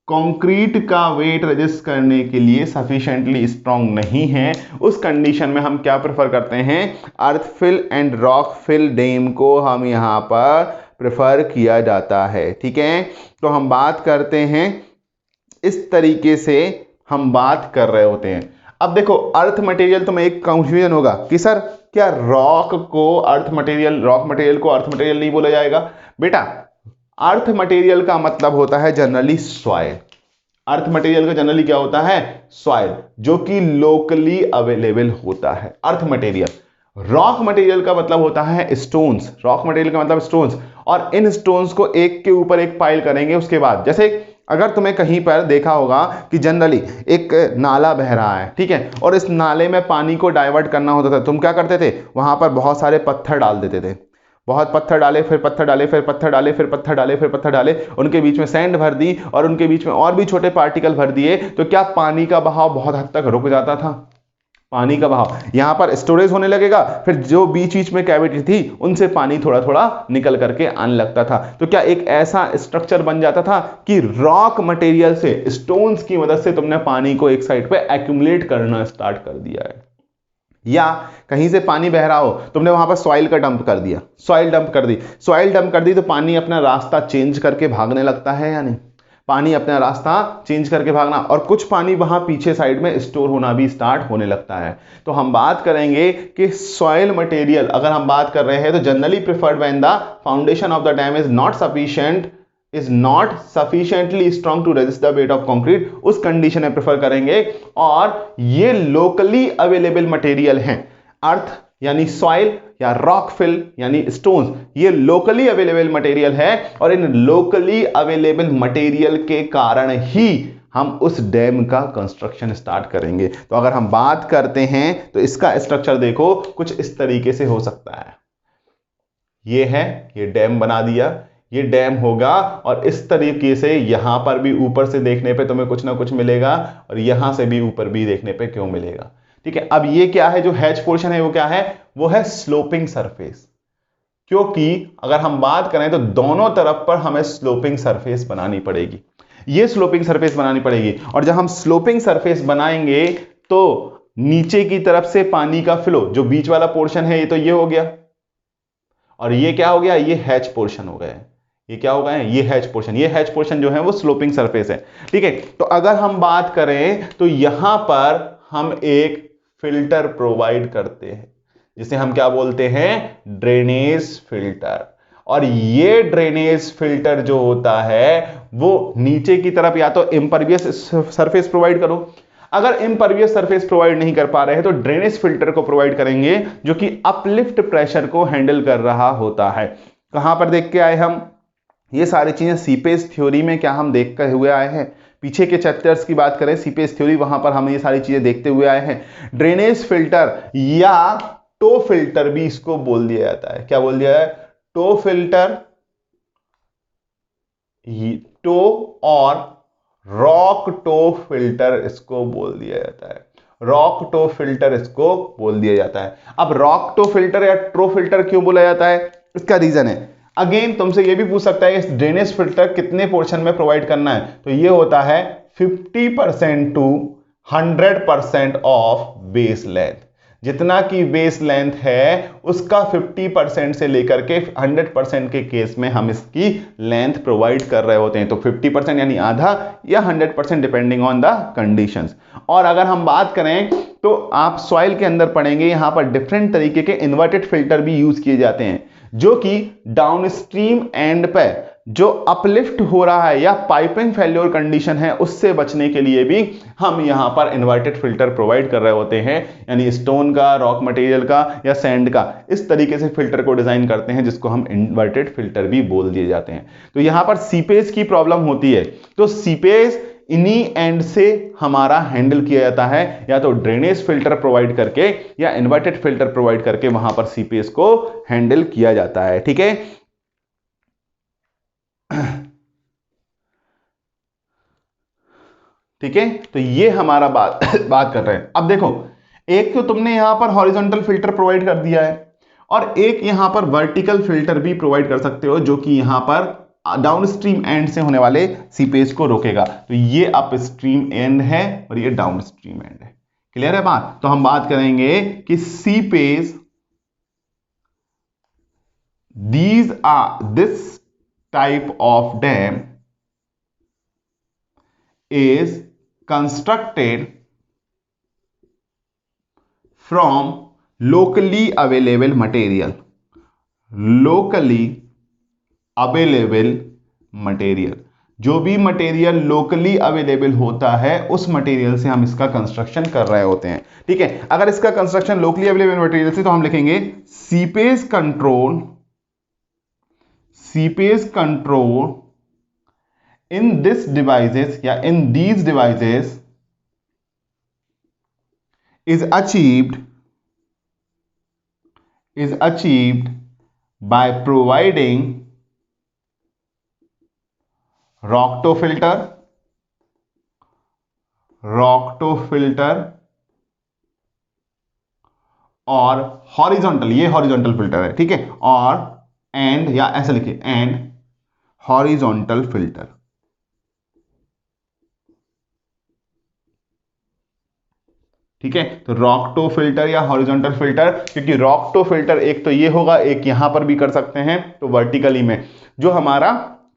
Concrete का वेट रेजिस्ट करने के लिए सफिशिएंटली स्ट्रांग नहीं है, उस condition में हम क्या प्रेफर करते हैं, अर्थफिल एंड रॉक फिल डैम को हम यहां पर प्रेफर किया जाता है। ठीक है, तो हम बात करते हैं इस तरीके से हम बात कर रहे होते हैं। अब देखो अर्थ मटेरियल, तो में एक कंफ्यूजन होगा कि सर क्या रॉक को अर्थ मटेरियल, रॉक मटेरियल को अर्थ मटेरियल नहीं बोला जाएगा? बेटा अर्थ मटेरियल का मतलब होता है जनरली सॉइल। अर्थ मटेरियल का जनरली क्या होता है, सॉइल, जो कि लोकली अवेलेबल होता है अर्थ मटेरियल। रॉक मटेरियल का मतलब होता है स्टोन्स। रॉक मटेरियल का मतलब स्टोन्स, और इन स्टोन्स को एक के ऊपर एक पाइल करेंगे। उसके बाद जैसे अगर तुम्हें कहीं पर देखा होगा कि जनरली एक नाला बह रहा है, ठीक है, और इस नाले में पानी को डाइवर्ट करना होता था, तुम क्या करते थे, वहां पर बहुत सारे पत्थर डाल देते थे। बहुत पत्थर डाले, फिर पत्थर डाले, फिर पत्थर डाले, फिर पत्थर डाले, फिर पत्थर डाले, उनके बीच में सैंड भर दी और उनके बीच में और भी छोटे पार्टिकल भर दिए, तो क्या पानी का बहाव बहुत हद तक रुक जाता था। पानी का बहाव यहां पर स्टोरेज होने लगेगा, फिर जो बीच बीच में कैविटी थी उनसे पानी थोड़ा थोड़ा निकल करके आने लगता था। तो क्या एक ऐसा स्ट्रक्चर बन जाता था कि रॉक मटेरियल से, स्टोन्स की मदद से तुमने पानी को एक साइड पे एक्यूमुलेट करना स्टार्ट कर दिया है। या कहीं से पानी बह रहा हो, तुमने वहां पर सॉइल का डंप कर दिया, सॉइल डंप कर दी, सॉइल डंप कर दी, तो पानी अपना रास्ता चेंज करके भागने लगता है या नहीं? पानी अपना रास्ता चेंज करके भागना, और कुछ पानी वहां पीछे साइड में स्टोर होना भी स्टार्ट होने लगता है। तो हम बात करेंगे कि सॉइल मटेरियल अगर हम बात कर रहे हैं तो generally preferred when the foundation of the dam is not sufficiently strong to resist the weight of concrete, उस कंडीशन में प्रेफर करेंगे। और ये लोकली अवेलेबल मटेरियल हैं। अर्थ यानी सॉइल या रॉक फिल यानी स्टोन्स, ये लोकली अवेलेबल मटेरियल है, और इन लोकली अवेलेबल मटेरियल के कारण ही हम उस डैम का कंस्ट्रक्शन स्टार्ट करेंगे। तो अगर हम बात करते हैं तो इसका स्ट्रक्चर देखो कुछ इस तरीके से हो सकता है। ये है, ये डैम बना दिया, ये डैम होगा, और इस तरीके से यहां पर भी ऊपर से देखने पे तुम्हें कुछ ना कुछ मिलेगा, और यहां से भी ऊपर भी देखने पे क्यों मिलेगा। ठीक है, अब ये क्या है, जो हैच पोर्शन है वो क्या है, वो है स्लोपिंग सरफेस। क्योंकि अगर हम बात करें तो दोनों तरफ पर हमें स्लोपिंग सरफेस बनानी पड़ेगी, ये स्लोपिंग सरफेस बनानी पड़ेगी। और जब हम स्लोपिंग सरफेस बनाएंगे तो नीचे की तरफ से पानी का फ्लो, जो बीच वाला पोर्शन है, ये तो ये हो गया, और ये क्या हो गया, ये हैच पोर्शन हो गया। ये क्या होगा, ये हैच पोर्शन, ये हैच पोर्शन जो है वो स्लोपिंग सरफेस है। ठीक है, तो अगर हम बात करें तो यहां पर हम एक फिल्टर प्रोवाइड करते हैं, जिसे हम क्या बोलते हैं, ड्रेनेज फिल्टर। और ये ड्रेनेज फिल्टर जो होता है वो नीचे की तरफ या तो इम्परवियस सरफेस प्रोवाइड करो, अगर इम्परवियस सरफेस प्रोवाइड नहीं कर पा रहे हैं तो ड्रेनेज फिल्टर को प्रोवाइड करेंगे, जो कि अपलिफ्ट प्रेशर को हैंडल कर रहा होता है। कहां पर देख के आए हम, ये सारी चीजें सीपेज थ्योरी में क्या हम देख कर हुए आए हैं, पीछे के चैप्टर्स की बात करें सीपेज थ्योरी, वहां पर हम ये सारी चीजें देखते हुए आए हैं। ड्रेनेज फिल्टर या टो फिल्टर भी इसको बोल दिया जाता है। क्या बोल दिया है, टो फिल्टर, टो और रॉक टो फिल्टर इसको बोल दिया जाता है। रॉक टो फिल्टर इसको बोल दिया जाता है। अब रॉक टो फिल्टर या ट्रो फिल्टर क्यों बोला जाता है, इसका रीजन है, अगेन तुमसे ये भी पूछ सकता है इस ड्रेनेज फिल्टर कितने पोर्शन में प्रोवाइड करना है, तो ये होता है 50% टू 100% ऑफ बेस लेंथ। जितना की बेस लेंथ है उसका 50% से लेकर के 100% के केस में हम इसकी लेंथ प्रोवाइड कर रहे होते हैं। तो 50% यानी आधा या 100% डिपेंडिंग ऑन द कंडीशंस। और अगर हम बात करें तो आप सॉइल के अंदर पढ़ेंगे, यहां पर डिफरेंट तरीके के इन्वर्टेड फिल्टर भी यूज किए जाते हैं, जो कि डाउनस्ट्रीम एंड पे जो अपलिफ्ट हो रहा है या पाइपिंग फेल्योर कंडीशन है उससे बचने के लिए भी हम यहां पर इन्वर्टेड फिल्टर प्रोवाइड कर रहे होते हैं, यानी स्टोन का, रॉक मटेरियल का या सैंड का, इस तरीके से फिल्टर को डिजाइन करते हैं जिसको हम इन्वर्टेड फिल्टर भी बोल दिए जाते हैं। तो यहां पर सीपेज की प्रॉब्लम होती है, तो सीपेज इन्हीं एंड से हमारा हैंडल किया जाता है, या तो ड्रेनेज फिल्टर प्रोवाइड करके या इन्वर्टेड फिल्टर प्रोवाइड करके वहां पर सीपेज को हैंडल किया जाता है। ठीक है, ठीक है, तो ये हमारा बात कर रहे हैं। अब देखो, एक तो तुमने यहां पर हॉरिजॉन्टल फिल्टर प्रोवाइड कर दिया है और एक यहां पर वर्टिकल फिल्टर भी प्रोवाइड कर सकते हो, जो कि यहां पर डाउनस्ट्रीम एंड से होने वाले सीपेज को रोकेगा। तो ये अपस्ट्रीम एंड है और ये डाउनस्ट्रीम एंड है। क्लियर है बात? तो हम बात करेंगे कि seepage, this type of dam is constructed from locally available material, locally available material, जो भी मटेरियल लोकली अवेलेबल होता है उस मटेरियल से हम इसका कंस्ट्रक्शन कर रहे होते हैं। ठीक है, अगर इसका कंस्ट्रक्शन लोकली अवेलेबल मटेरियल से, तो हम लिखेंगे seepage control in this devices या in these devices is achieved by providing Rockto filter और हॉरिजॉन्टल, ये हॉरिजॉन्टल फिल्टर है, ठीक है, और एंड या ऐसे लिखिए एंड हॉरिजॉन्टल फिल्टर। ठीक है, तो रॉकटो फिल्टर या हॉरिजॉन्टल फिल्टर, क्योंकि रॉकटो फिल्टर एक तो ये होगा, एक यहां पर भी कर सकते हैं, तो वर्टिकली में जो हमारा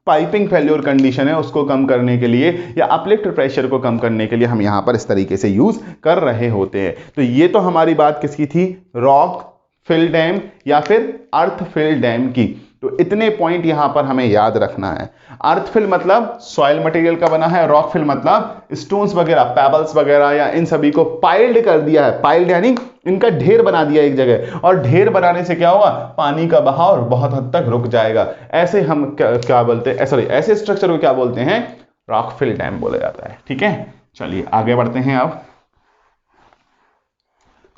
पाइपिंग फेल्योर कंडीशन है उसको कम करने के लिए या अपलिफ्ट प्रेशर को कम करने के लिए हम यहां पर इस तरीके से यूज कर रहे होते हैं। तो ये तो हमारी बात किसकी थी? रॉक फिल डैम या फिर अर्थ फिल डैम की। तो इतने पॉइंट यहां पर हमें याद रखना है। अर्थ फिल मतलब सॉइल मटेरियल का बना है, रॉक फिल मतलब स्टोन्स वगैरह, पेबल्स वगैरह या इन सभी को पाइल्ड कर दिया है। पाइल्ड यानी इनका ढेर बना दिया एक जगह, और ढेर बनाने से क्या होगा? पानी का बहाव बहुत हद तक रुक जाएगा। ऐसे हम क्या बोलते हैं, सॉरी, ऐसे स्ट्रक्चर को क्या बोलते हैं? रॉक फिल डैम बोला जाता है। ठीक है, चलिए आगे बढ़ते हैं। अब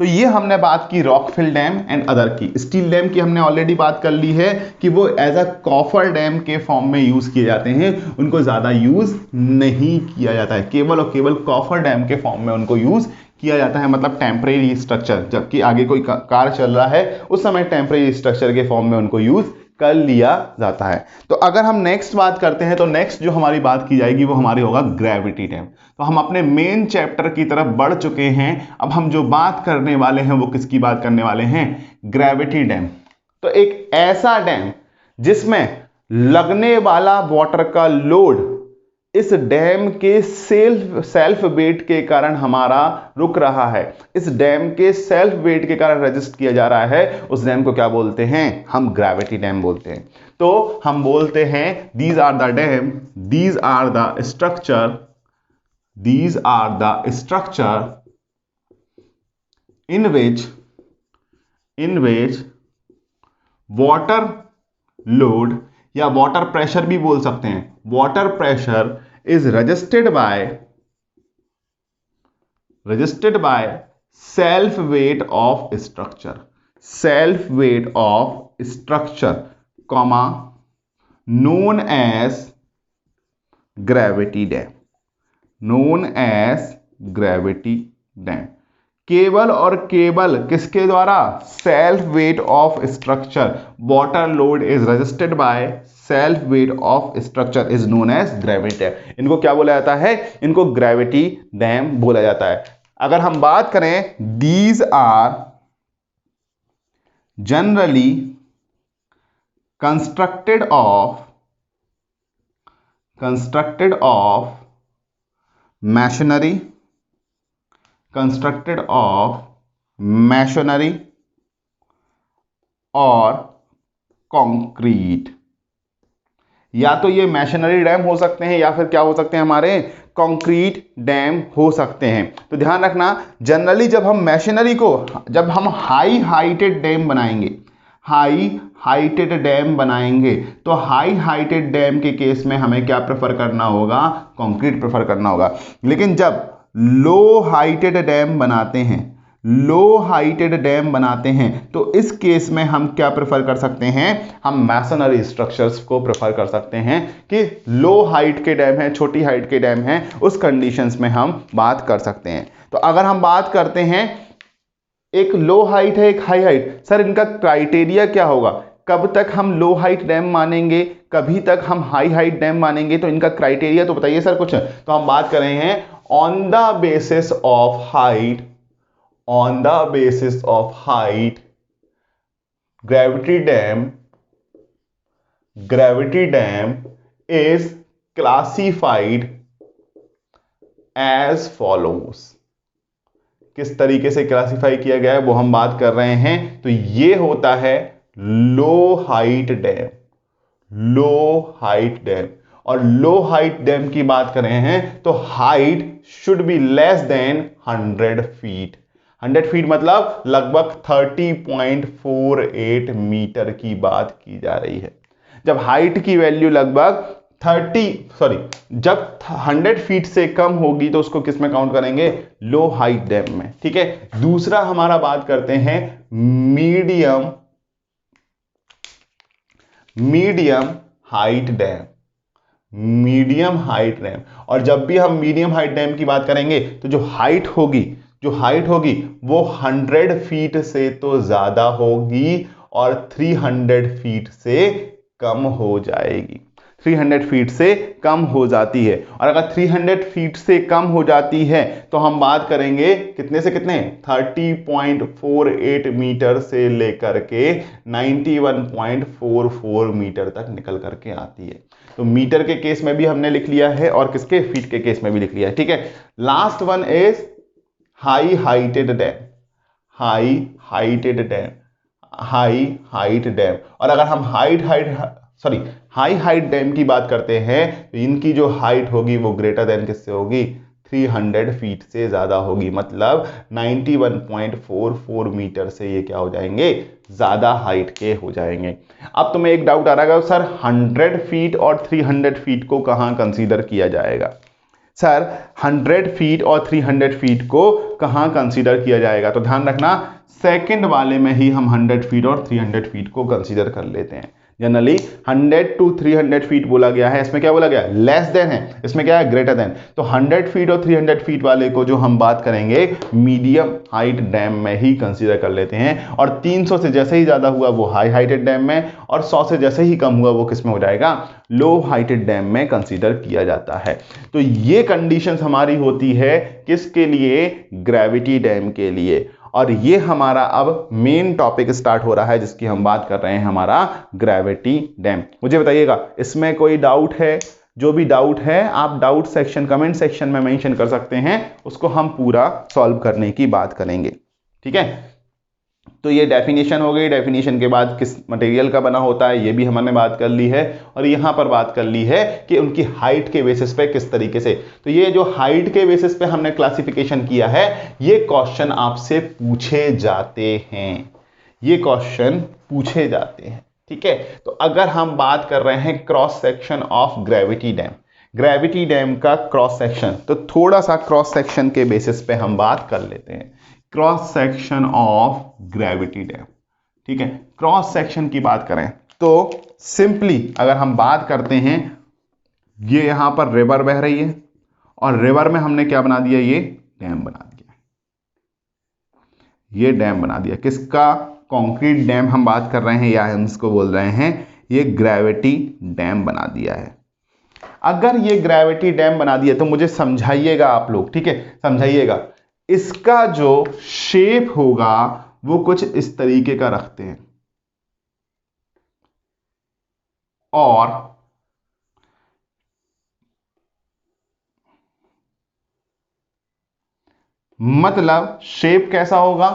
तो ये हमने बात की rock fill dam and other की। स्टील डैम की हमने ऑलरेडी बात कर ली है कि वो एज अ कॉफर डैम के फॉर्म में यूज किए जाते हैं, उनको ज्यादा यूज नहीं किया जाता है, केवल और केवल कॉफर डैम के फॉर्म में उनको यूज किया जाता है, मतलब टेम्परेरी स्ट्रक्चर, जबकि आगे कोई कार्य चल रहा है उस समय टेम्परेरी स्ट्रक्चर के फॉर्म में उनको यूज कर लिया जाता है। तो अगर हम नेक्स्ट बात करते हैं, तो नेक्स्ट जो हमारी बात की जाएगी वो हमारी होगा ग्रेविटी डैम। तो हम अपने मेन चैप्टर की तरफ बढ़ चुके हैं। अब हम जो बात करने वाले हैं वो किसकी बात करने वाले हैं? Gravity dam. तो एक ऐसा डैम जिसमें लगने वाला वाटर का लोड इस डैम के सेल्फ वेट के कारण हमारा रुक रहा है, इस डैम के सेल्फ वेट के कारण रजिस्ट किया जा रहा है, उस डैम को क्या बोलते हैं? हम ग्रेविटी डैम बोलते हैं। तो हम बोलते हैं these are the dam, these are the structure in which water load या वाटर प्रेशर भी बोल सकते हैं, water pressure is resisted by self weight of structure, comma, known as gravity dam। केवल और केवल किसके द्वारा? Self weight of structure, water load is resisted by self weight of structure is known as gravity dam. इनको क्या बोला जाता है? इनको ग्रेविटी डैम बोला जाता है। अगर हम बात करें, these are generally constructed of masonry और कंक्रीट। या तो ये मैशनरी डैम हो सकते हैं या फिर क्या हो सकते हैं? हमारे कंक्रीट डैम हो सकते हैं। तो ध्यान रखना, जनरली जब हम मैशनरी को, जब हम हाई हाइटेड डैम बनाएंगे तो हाई हाइटेड डैम के केस में हमें क्या प्रेफर करना होगा? कंक्रीट प्रेफर करना होगा। लेकिन जब लो हाइटेड डैम बनाते हैं, लो हाइटेड डैम बनाते हैं तो इस केस में हम क्या प्रेफर कर सकते हैं, हम मैसनरी स्ट्रक्चर्स को प्रेफर कर सकते हैं कि लो हाइट के डैम है, छोटी हाइट के डैम है, उस कंडीशंस में हम बात कर सकते हैं। तो अगर हम बात करते हैं एक लो हाइट है एक हाई हाइट, सर इनका क्राइटेरिया क्या होगा, कब तक हम लो हाइट डैम मानेंगे, कभी तक हम हाई हाइट डैम मानेंगे, तो इनका क्राइटेरिया तो बताइए सर कुछ। तो हम बात कर रहे हैं on the basis of height, on the basis of height gravity dam is classified as follows। किस तरीके से क्लासिफाई किया गया है वो हम बात कर रहे हैं। तो ये होता है लो हाइट डैम, लो हाइट डैम। और लो हाइट डैम की बात कर रहे हैं तो height should be less than 100 feet. 100 feet मतलब लगभग 30.48 मीटर की बात की जा रही है। जब हाइट की वैल्यू लगभग जब 100 फीट से कम होगी तो उसको किस में काउंट करेंगे, लो हाइट डैम में। ठीक है, दूसरा हमारा बात करते हैं medium height dam, medium height dam. और जब भी हम मीडियम हाइट डैम की बात करेंगे तो जो हाइट होगी वो 100 फीट से तो ज्यादा होगी और 300 फीट से कम हो जाएगी, 300 फीट से कम हो जाती है। और अगर 300 फीट से कम हो जाती है तो हम बात करेंगे कितने से कितने, 30.48 मीटर से लेकर के 91.44 मीटर तक निकल करके आती है। तो मीटर के केस में भी हमने लिख लिया है और किसके, फीट के केस में भी लिख लिया है। ठीक है, last one is high heighted dam, high height dam. और अगर हम हाई हाइट डैम की बात करते हैं तो इनकी जो हाइट होगी वो ग्रेटर देन किससे होगी, 300 फीट से ज्यादा होगी, मतलब 91.44 मीटर से ये क्या हो जाएंगे, ज्यादा हाइट के हो जाएंगे। अब तुम्हें एक डाउट आ रहा है सर 100 फीट और 300 फीट को कहां कंसीडर किया जाएगा, सर 100 फीट और 300 फीट को कहां कंसीडर किया जाएगा। तो ध्यान रखना सेकंड वाले में ही हम 100 फीट और 300 फीट को कंसीडर कर लेते हैं। जनरली 100 to 300 फीट बोला गया है, इसमें क्या बोला गया, लेस देन है, इसमें क्या है, ग्रेटर देन। तो 100 फीट और 300 फीट वाले को जो हम बात करेंगे मीडियम हाइट डैम में ही कंसीडर कर लेते हैं। और 300 से जैसे ही ज्यादा हुआ वो हाई हाइटेड डैम में, और 100 से जैसे ही कम हुआ वो किस में हो जाएगा, लो हाइटेड डैम में कंसीडर किया जाता है। तो ये कंडीशंस हमारी होती है किसके लिए, ग्रेविटी डैम के लिए। और ये हमारा अब मेन टॉपिक स्टार्ट हो रहा है जिसकी हम बात कर रहे हैं, हमारा ग्रेविटी डैम। मुझे बताइएगा इसमें कोई डाउट है, जो भी डाउट है आप डाउट सेक्शन कमेंट सेक्शन में मेंशन कर सकते हैं, उसको हम पूरा सॉल्व करने की बात करेंगे। ठीक है, तो ये डेफिनेशन हो गई, डेफिनेशन के बाद किस मटेरियल का बना होता है ये भी हमने बात कर ली है, और यहां पर बात कर ली है कि उनकी हाइट के बेसिस पे किस तरीके से। तो ये जो हाइट के बेसिस पे हमने क्लासिफिकेशन किया है, ये क्वेश्चन आपसे पूछे जाते हैं, ये क्वेश्चन पूछे जाते हैं। ठीक है, तो अगर हम बात कर रहे हैं cross section of gravity dam, gravity dam का क्रॉस सेक्शन, तो थोड़ा सा क्रॉस सेक्शन के बेसिस पे हम बात कर लेते हैं, cross section of gravity dam. ठीक है, क्रॉस सेक्शन की बात करें तो सिंपली अगर हम बात करते हैं, ये यहां पर रिवर बह रही है और रिवर में हमने क्या बना दिया, ये डैम बना दिया, ये डैम बना दिया। किसका, कंक्रीट डैम हम बात कर रहे हैं या हम इसको बोल रहे हैं, ये ग्रेविटी डैम बना दिया है। अगर ये ग्रेविटी डैम बना दिया तो मुझे समझाइएगा आप लोग, ठीक है समझाइएगा, इसका जो शेप होगा वो कुछ इस तरीके का रखते हैं, और मतलब शेप कैसा होगा,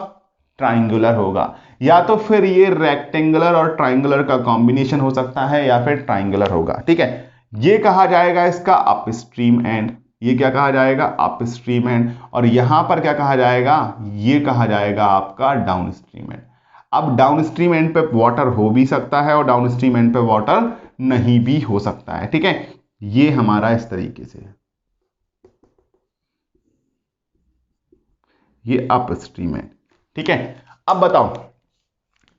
ट्राइंगुलर होगा, या तो फिर ये रेक्टेंगुलर और ट्राइंगुलर का कॉम्बिनेशन हो सकता है या फिर ट्राइंगुलर होगा। ठीक है, ये कहा जाएगा इसका अपस्ट्रीम एंड, ये क्या कहा जाएगा, अपस्ट्रीम एंड, और यहां पर क्या कहा जाएगा, ये कहा जाएगा आपका डाउनस्ट्रीम एंड। अब डाउनस्ट्रीम एंड पे वाटर हो भी सकता है और डाउनस्ट्रीम एंड पे वाटर नहीं भी हो सकता है। ठीक है, ये हमारा इस तरीके से, ये अपस्ट्रीम एंड, ठीक है, अब बताओ,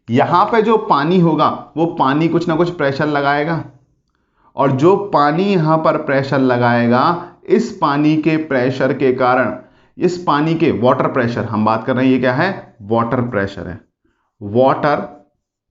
यहां पे जो पानी होगा वो पानी कुछ ना कुछ प्रेशर लगाएगा, और जो पानी यहां पर प्रेशर लगाएगा, इस पानी के प्रेशर के कारण, इस पानी के वाटर प्रेशर हम बात कर रहे हैं, ये क्या है, वाटर प्रेशर है, वाटर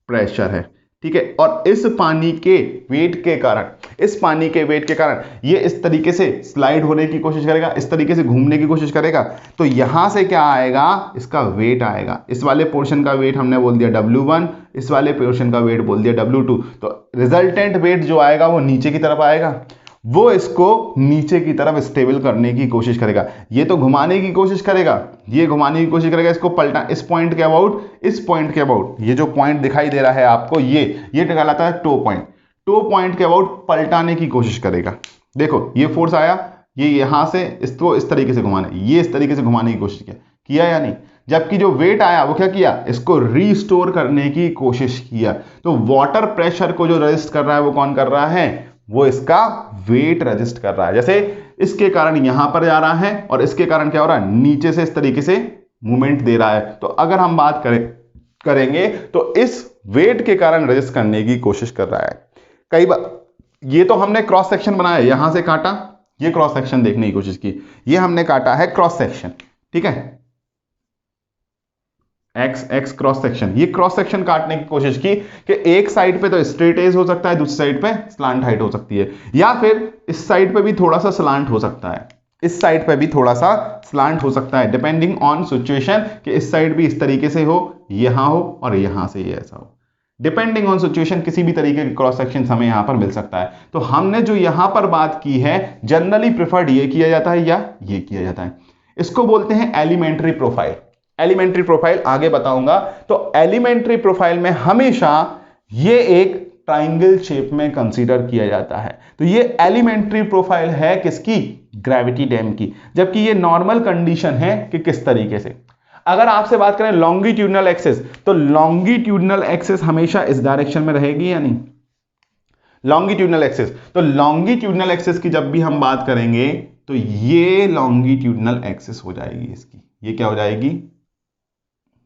प्रेशर है, ठीक है। और इस पानी के वेट के कारण, इस पानी के वेट के कारण ये इस तरीके से स्लाइड होने की कोशिश करेगा, इस तरीके से घूमने की कोशिश करेगा, तो यहां से क्या आएगा, इसका वेट आएगा। इस वाले पोर्शन का वेट हमने बोल दिया W1, इस वाले पोर्शन का वेट बोल दिया W2, तो रिजल्टेंट वेट जो आएगा वो नीचे की तरफ आएगा, वो इसको नीचे की तरफ स्टेबल करने की कोशिश करेगा। ये तो घुमाने की कोशिश करेगा, ये घुमाने की कोशिश करेगा, इसको पलटा, इस पॉइंट के अबाउट, इस पॉइंट के अबाउट, ये जो पॉइंट दिखाई दे रहा है आपको, ये कहलाता है टो पॉइंट। टो पॉइंट के अबाउट पलटाने की कोशिश करेगा। देखो ये फोर्स आया, ये यहां से इसको इस तरीके से घुमाने, ये इस तरीके से घुमाने की कोशिश किया या नहीं, जबकि जो वेट आया वो क्या किया, इसको रिस्टोर करने की कोशिश किया। तो वाटर प्रेशर को जो रेजिस्ट कर रहा है वो कौन कर रहा है, वो इसका वेट रेजिस्ट कर रहा है। जैसे इसके कारण यहां पर जा रहा है और इसके कारण क्या हो रहा है, नीचे से इस तरीके से मूवमेंट दे रहा है। तो अगर हम बात करेंगे तो इस वेट के कारण रेजिस्ट करने की कोशिश कर रहा है। कई बार ये तो हमने क्रॉस सेक्शन बनाया, यहां से काटा, ये क्रॉस सेक्शन देखने की कोशिश की, ये हमने काटा है क्रॉस सेक्शन, ठीक है, एक्स क्रॉस सेक्शन, ये क्रॉस सेक्शन काटने की कोशिश की कि एक साइड पे तो स्ट्रेट एज हो सकता है, दूसरी साइड पे स्लांट हाइट हो सकती है, या फिर इस साइड पे भी थोड़ा सा स्लांट हो सकता है, इस साइड पे भी थोड़ा सा स्लांट हो सकता है, डिपेंडिंग ऑन सिचुएशन, कि इस साइड भी इस तरीके से हो, यहां हो, और यहां से ये ऐसा हो। डिपेंडिंग ऑन सिचुएशन किसी भी तरीके के क्रॉस सेक्शन हमें यहां पर मिल सकता है। तो हमने जो यहां पर बात की है, जनरली प्रिफर्ड ये किया जाता है या ये किया जाता है, इसको बोलते हैं एलिमेंट्री प्रोफाइल। एलिमेंट्री प्रोफाइल आगे बताऊंगा। तो एलिमेंट्री प्रोफाइल में हमेशा ये एक ट्राइंगल शेप में कंसीडर किया जाता है। तो ये एलिमेंट्री प्रोफाइल है किसकी, ग्रेविटी डैम की, जबकि ये नॉर्मल कंडीशन है कि किस तरीके से। अगर आपसे बात करें लॉन्गिट्यूडनल एक्सिस, तो लॉन्गिट्यूडनल एक्सिस हमेशा इस डायरेक्शन में रहेगी या नहीं, लॉन्गिट्यूडनल एक्सिस। तो लॉन्गिट्यूडनल एक्सिस की जब भी हम बात करेंगे तो ये लॉन्गिट्यूडनल एक्सिस हो जाएगी इसकी, ये क्या हो जाएगी,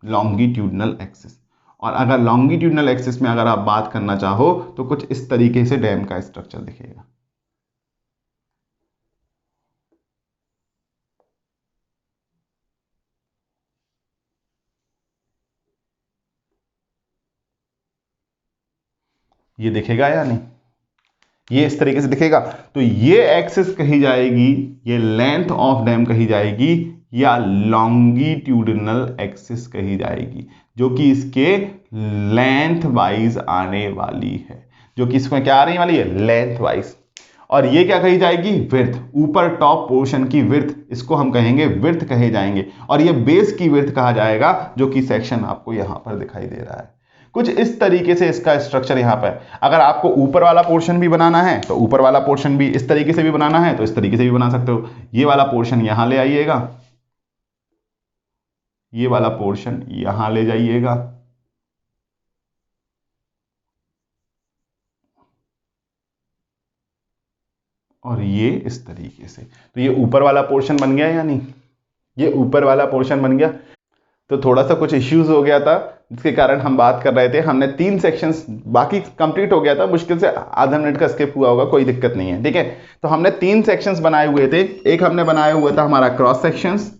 लॉन्गिट्यूडनल एक्सिस। और अगर लॉन्गिट्यूडनल एक्सिस में अगर आप बात करना चाहो तो कुछ इस तरीके से डैम का स्ट्रक्चर दिखेगा। ये दिखेगा या नहीं, ये इस तरीके से दिखेगा। तो ये एक्सिस कही जाएगी, ये लेंथ ऑफ डैम कही जाएगी, या लॉन्गिट्यूडनल एक्सिस कही जाएगी, जो कि इसके लेंथ वाइज आने वाली है, जो कि इसमें क्या आने वाली है, लेंथ वाइज। और ये क्या कही जाएगी, विड्थ, ऊपर टॉप पोर्शन की विड्थ, इसको हम कहेंगे विड्थ कहे जाएंगे। और ये बेस की विड्थ कहा जाएगा, जो कि सेक्शन आपको यहां पर दिखाई दे रहा है। कुछ इस तरीके से इसका स्ट्रक्चर यहां पर। अगर आपको ऊपर वाला पोर्शन भी बनाना है तो ऊपर वाला पोर्शन भी इस तरीके से भी बनाना है तो इस तरीके से भी बना सकते हो। ये वाला पोर्शन यहां ले आइएगा, ये वाला पोर्शन यहां ले जाइएगा, और ये इस तरीके से। तो ये ऊपर वाला पोर्शन बन गया या नहीं, ये ऊपर वाला पोर्शन बन गया। तो थोड़ा सा कुछ इश्यूज हो गया था, जिसके कारण हम बात कर रहे थे, हमने 3 सेक्शंस, बाकी कंप्लीट हो गया था, मुश्किल से आधा मिनट का स्किप हुआ होगा, कोई दिक्कत नहीं है, ठीक है। तो हमने 3 सेक्शंस बनाए हुए थे। एक हमने बनाया हुआ था हमारा क्रॉस सेक्शंस,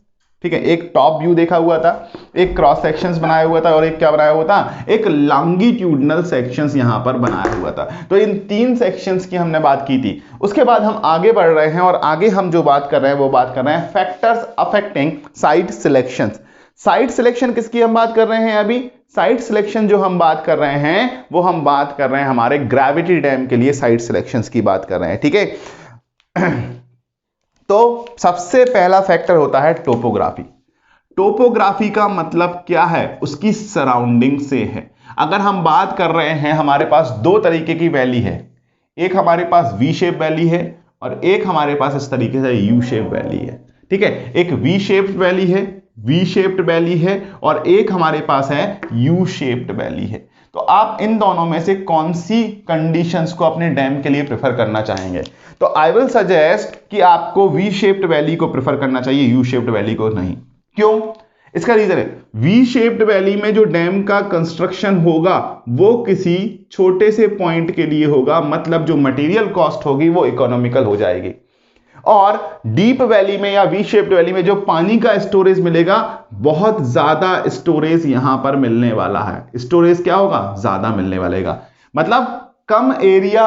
ठीक है, एक टॉप व्यू देखा हुआ था, एक क्रॉस सेक्शंस बनाया हुआ था, और एक क्या बनाया हुआ था, एक लॉन्गिट्यूडनल सेक्शंस यहां पर बनाया हुआ था। तो इन 3 सेक्शंस की हमने बात की थी। उसके बाद हम आगे बढ़ रहे हैं, और आगे हम जो बात कर रहे हैं वो बात कर रहे हैं factors affecting site selections. Site selection किसकी हम बात कर रहे हैं अभी, साइट सिलेक्शन जो हम बात कर रहे हैं वो हम बात कर रहे हैं हमारे ग्रेविटी डैम के लिए साइट सिलेक्शंस की बात कर रहे हैं, ठीक है। तो सबसे पहला फैक्टर होता है टोपोग्राफी। टोपोग्राफी का मतलब क्या है, उसकी सराउंडिंग से है। अगर हम बात कर रहे हैं, हमारे पास 2 तरीके की वैली है, एक हमारे पास वी शेप वैली है और एक हमारे पास इस तरीके से यू शेप वैली है, ठीक है। एक वी शेप्ड वैली है, वी शेप्ड वैली है, और एक हमारे पास है यू शेप्ड वैली है। तो आप इन दोनों में से कौन सी कंडीशंस को अपने डैम के लिए प्रेफर करना चाहेंगे? तो आई विल सजेस्ट कि आपको वी शेप्ड वैली को प्रेफर करना चाहिए, यू शेप्ड वैली को नहीं। क्यों? इसका रीजन है वी शेप्ड वैली में जो डैम का कंस्ट्रक्शन होगा वो किसी छोटे से पॉइंट के लिए होगा, मतलब जो मटेरियल कॉस्ट होगी वो इकोनॉमिकल हो जाएगी। और डीप वैली में या वी शेप्ड वैली में जो पानी का स्टोरेज मिलेगा, बहुत ज्यादा स्टोरेज यहां पर मिलने वाला है। स्टोरेज क्या होगा? ज्यादा मिलने वालेगा, मतलब कम एरिया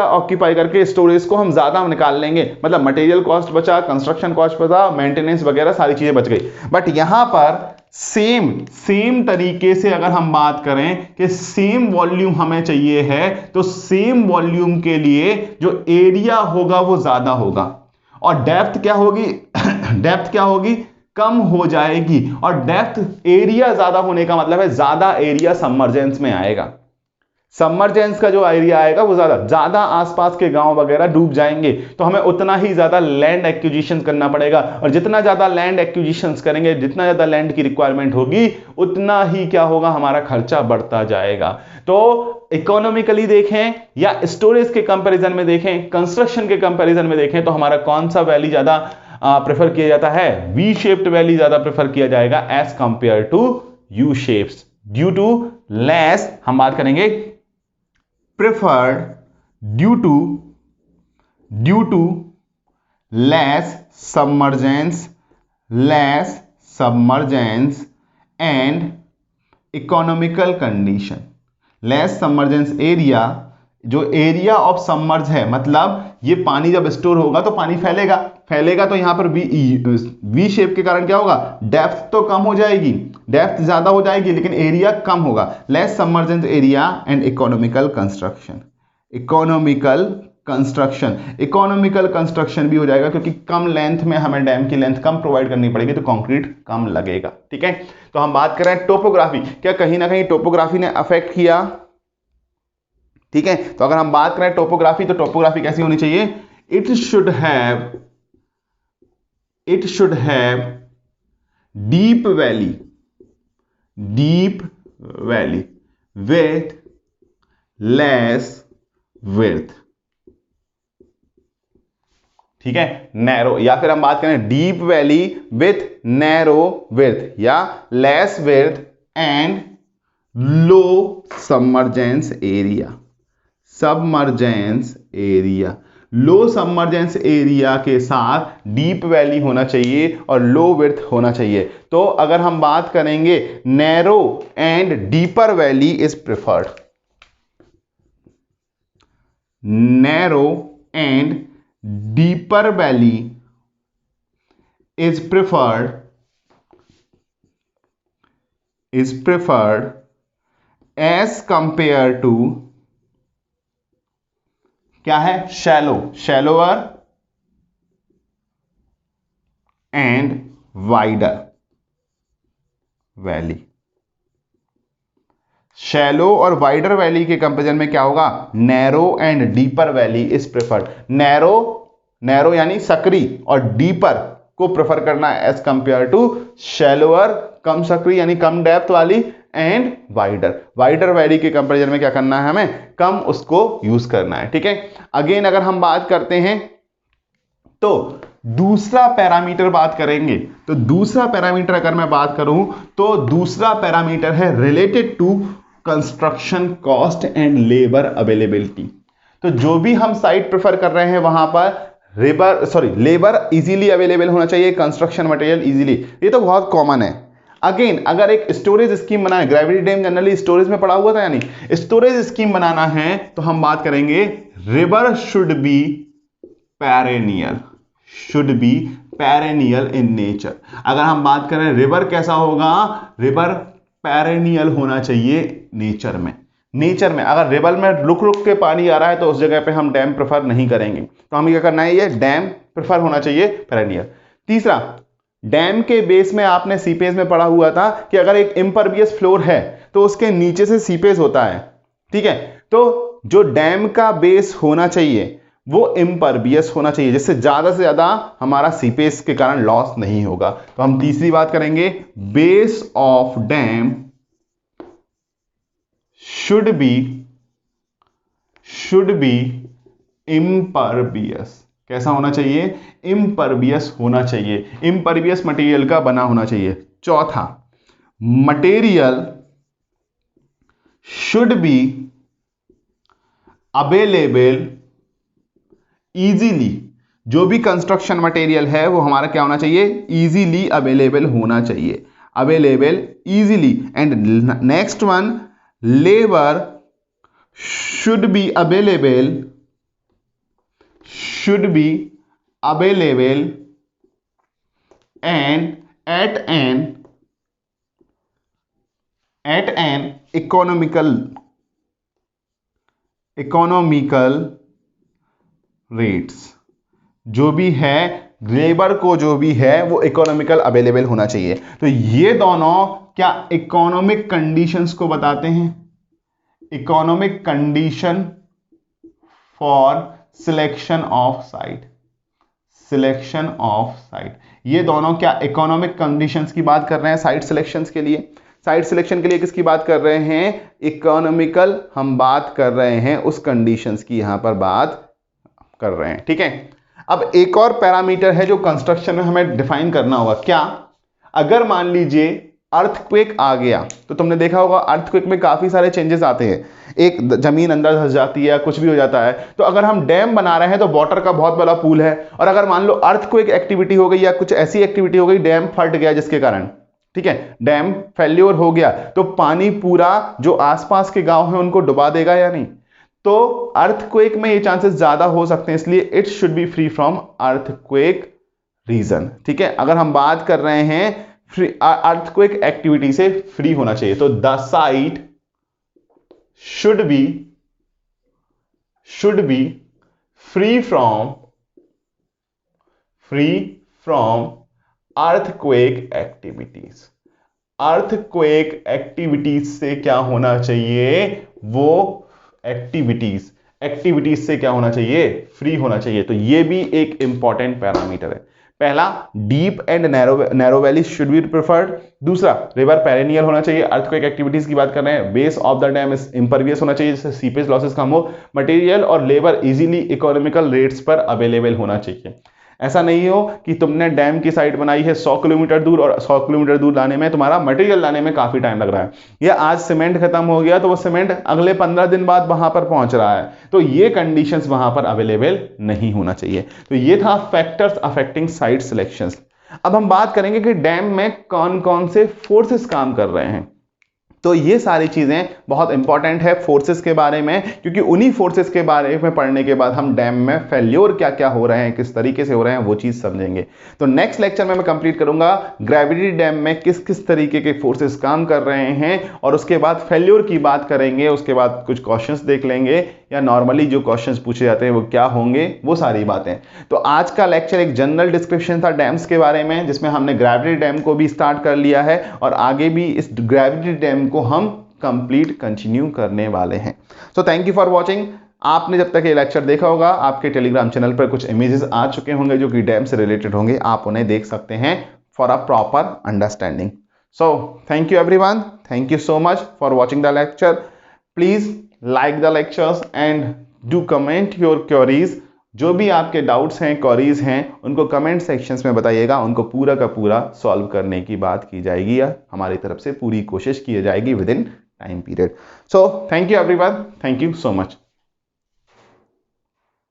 ऑक्यूपाई करके स्टोरेज को हम ज्यादा निकाल लेंगे, मतलब मटेरियल कॉस्ट बचा, कंस्ट्रक्शन कॉस्ट बचा, मेंटेनेंस वगैरह सारी चीजें बच गई। बट यहां पर सेम तरीके से अगर हम बात करें कि सेम वॉल्यूम हमें चाहिए है, तो सेम वॉल्यूम के लिए जो एरिया होगा वो ज्यादा होगा, और डेप्थ क्या होगी? डेप्थ क्या होगी? कम हो जाएगी। और डेप्थ एरिया ज्यादा होने का मतलब है ज्यादा एरिया सबमर्जेंस में आएगा। सबमर्जेंस का जो एरिया आएगा वो ज्यादा आसपास के गांव वगैरह डूब जाएंगे, तो हमें उतना ही ज्यादा लैंड एक्विजिशन करना पड़ेगा, और जितना ज्यादा लैंड एक्विजिशन करेंगे, जितना ज्यादा लैंड की रिक्वायरमेंट होगी, उतना ही क्या होगा? हमारा खर्चा बढ़ता जाएगा। तो इकोनॉमिकली देखें या स्टोरेज के कंपैरिजन में देखें, कंस्ट्रक्शन के कंपैरिजन में देखें, तो हमारा कौन सा वैली ज्यादा प्रेफर किया जाता है? वी शेप्ड वैली ज्यादा प्रेफर किया जाएगा as compare to U shapes, due to less, हम बात करेंगे preferred due to less submergence and economical condition। less submergence area, जो एरिया ऑफ सबमर्ज है, मतलब ये पानी जब स्टोर होगा तो पानी फैलेगा तो यहां पर वी शेप के कारण क्या होगा? डेप्थ तो कम हो जाएगी, डेप्थ ज्यादा हो जाएगी लेकिन एरिया कम होगा। Less submergence area and economical construction भी हो जाएगा, क्योंकि कम लेंथ में हमें डैम की लेंथ कम प्रोवाइड करनी पड़ेगी तो कंक्रीट कम लगेगा। ठीक है, तो हम बात कर रहे हैं टोपोग्राफी, क्या कहीं ना कहीं टोपोग्राफी ने अफेक्ट किया? ठीक है, तो अगर हम बात करें टोपोग्राफी, तो टोपोग्राफी कैसी होनी चाहिए? It should have deep valley with less width. ठीक है, नैरो, या फिर हम बात करें deep valley with narrow width या less width and low submergence area. Low submergence area के साथ डीप वैली होना चाहिए और लो विड्थ होना चाहिए। तो अगर हम बात करेंगे narrow and deeper valley is preferred, narrow and deeper valley is preferred as compare to क्या है? Shallower and wider valley. Shallow और वाइडर वैली के कंपेरिजन में क्या होगा? Narrow and deeper valley is preferred. Narrow यानी सकरी, और डीपर को प्रेफर करना एज कंपेयर टू शैलोअर, कम सकरी यानी कम डेप्थ वाली, एंड वाइडर वैली के कंपैरिजन में क्या करना है? हमें कम उसको यूज करना है। ठीक है, अगेन अगर हम बात करते हैं तो दूसरा पैरामीटर बात करेंगे, तो दूसरा पैरामीटर अगर मैं बात करूं तो दूसरा पैरामीटर है related to construction cost and labour availability. तो जो भी हम साइट प्रेफर कर रहे हैं वहां पर लेबर इजीली अवेलेबल होना चाहिए, कंस्ट्रक्शन मटेरियल इजीली, ये तो बहुत कॉमन है। अगेन अगर एक स्टोरेज स्कीम बनाए, ग्रेविटी डैम जनरली स्टोरेज में पड़ा हुआ था, यानी स्टोरेज स्कीम बनाना है तो हम बात करेंगे river should be perennial in nature. अगर हम बात करें रिवर कैसा होगा? रिवर पेरेनियल होना चाहिए नेचर में। अगर रिवर में रुक के पानी आ रहा है तो उस जगह पे हम डैम प्रेफर नहीं करेंगे, तो हमें क्या करना है? ये डैम प्रेफर होना चाहिए पेरेनियल। तीसरा, डैम के बेस में आपने सीपेज में पढ़ा हुआ था कि अगर एक इम्परवियस फ्लोर है तो उसके नीचे से सीपेज होता है। ठीक है, तो जो डैम का बेस होना चाहिए वो इम्परवियस होना चाहिए, जिससे ज्यादा से ज्यादा हमारा सीपेज के कारण लॉस नहीं होगा। तो हम तीसरी बात करेंगे, base of dam should be impervious. कैसा होना चाहिए? इम्परवियस होना चाहिए, इम्परवियस मटेरियल का बना होना चाहिए। चौथा, material should be available easily. जो भी कंस्ट्रक्शन मटेरियल है वो हमारा क्या होना चाहिए? इजीली अवेलेबल होना चाहिए, available easily. And next one, labour should be available and at an economical rates। जो भी है लेबर को जो भी है वो इकोनॉमिकल अवेलेबल होना चाहिए। तो ये दोनों क्या इकोनॉमिक कंडीशंस को बताते हैं? Economic condition for selection of site, selection of site. ये दोनों क्या इकोनॉमिक कंडीशंस की बात कर रहे हैं साइट सिलेक्शंस के लिए? साइट सिलेक्शन के लिए किसकी बात कर रहे हैं? इकोनॉमिकल हम बात कर रहे हैं, उस कंडीशंस की यहां पर बात कर रहे हैं। ठीक है, अब एक और पैरामीटर है जो कंस्ट्रक्शन में हमें डिफाइन करना होगा। क्या? अगर मान लीजिए अर्थक्वेक आ गया, तो तुमने देखा होगा अर्थक्वेक में काफी सारे चेंजेस आते हैं, एक जमीन अंदर धंस जाती है, कुछ भी हो जाता है। तो अगर हम डैम बना रहे हैं तो वाटर का बहुत बड़ा पूल है, और अगर मान लो अर्थक्वेक एक्टिविटी हो गई या कुछ ऐसी एक्टिविटी हो गई, डैम फट गया जिसके कारण, ठीक है, डैम फेल्योर हो गया, तो पानी पूरा जो आसपास के गांव है उनको डुबा देगा या नहीं? तो अर्थक्वेक में ये चांसेस ज्यादा हो सकते हैं, इसलिए it should be free from earthquake region. ठीक है, अगर हम बात कर रहे हैं अर्थक्वेक एक्टिविटी से फ्री होना चाहिए, तो the site should be free from earthquake activities। earthquake activities से क्या होना चाहिए? वो एक्टिविटीज से क्या होना चाहिए? फ्री होना चाहिए। तो ये भी एक इंपॉर्टेंट पैरामीटर है। पहला, deep and narrow valley should be preferred. दूसरा, रिवर पेरेनियल होना चाहिए। अर्थक्वेक एक्टिविटीज की बात कर रहे हैं। Base of the dam impervious होना चाहिए जिससे सीपेज लॉसेस कम हो। मटेरियल और लेबर इजीली इकोनॉमिकल रेट्स पर अवेलेबल होना चाहिए। ऐसा नहीं हो कि तुमने डैम की साइट बनाई है 100 किलोमीटर दूर, और 100 किलोमीटर दूर लाने में तुम्हारा मटेरियल लाने में काफी टाइम लग रहा है, या आज सीमेंट खत्म हो गया तो वो सीमेंट अगले 15 दिन बाद वहां पर पहुंच रहा है, तो ये कंडीशंस वहां पर अवेलेबल नहीं होना चाहिए। तो ये था फैक्टर्स अफेक्टिंग साइट सिलेक्शंस। अब हम बात करेंगे कि डैम में कौन कौन से फोर्सेस काम कर रहे हैं। तो ये सारी चीजें बहुत इंपॉर्टेंट है फोर्सेस के बारे में, क्योंकि उन्हीं फोर्सेस के बारे में पढ़ने के बाद हम डैम में फेल्योर क्या क्या हो रहे हैं, किस तरीके से हो रहे हैं, वो चीज समझेंगे। तो नेक्स्ट लेक्चर में मैं कंप्लीट करूंगा ग्रेविटी डैम में किस किस तरीके के फोर्सेस काम कर रहे हैं, और उसके बाद फेल्योर की बात करेंगे। उसके बाद कुछ क्वेश्चंस देख लेंगे, या नॉर्मली जो क्वेश्चंस पूछे जाते हैं वो क्या होंगे, वो सारी बातें। तो आज का लेक्चर एक जनरल डिस्क्रिप्शन था डैम्स के बारे में, जिसमें हमने ग्रेविटी डैम को भी स्टार्ट कर लिया है, और आगे भी इस ग्रेविटी डैम को हम कंप्लीट कंटिन्यू करने वाले हैं। So thank you for watching. आपने जब तक ये लेक्चर देखा होगा, आपके टेलीग्राम चैनल पर कुछ इमेजेस आ चुके होंगे जो कि डैम से रिलेटेड होंगे, आप उन्हें देख सकते हैं for a proper understanding. So thank you everyone, thank you so much for watching the lecture. Please like the lectures and do comment your queries. जो भी आपके डाउट्स हैं, क्वेरीज हैं, उनको कमेंट सेक्शंस में बताइएगा, उनको पूरा का पूरा सॉल्व करने की बात की जाएगी, या हमारी तरफ से पूरी कोशिश की जाएगी with in time period. So thank you everyone, thank you so much.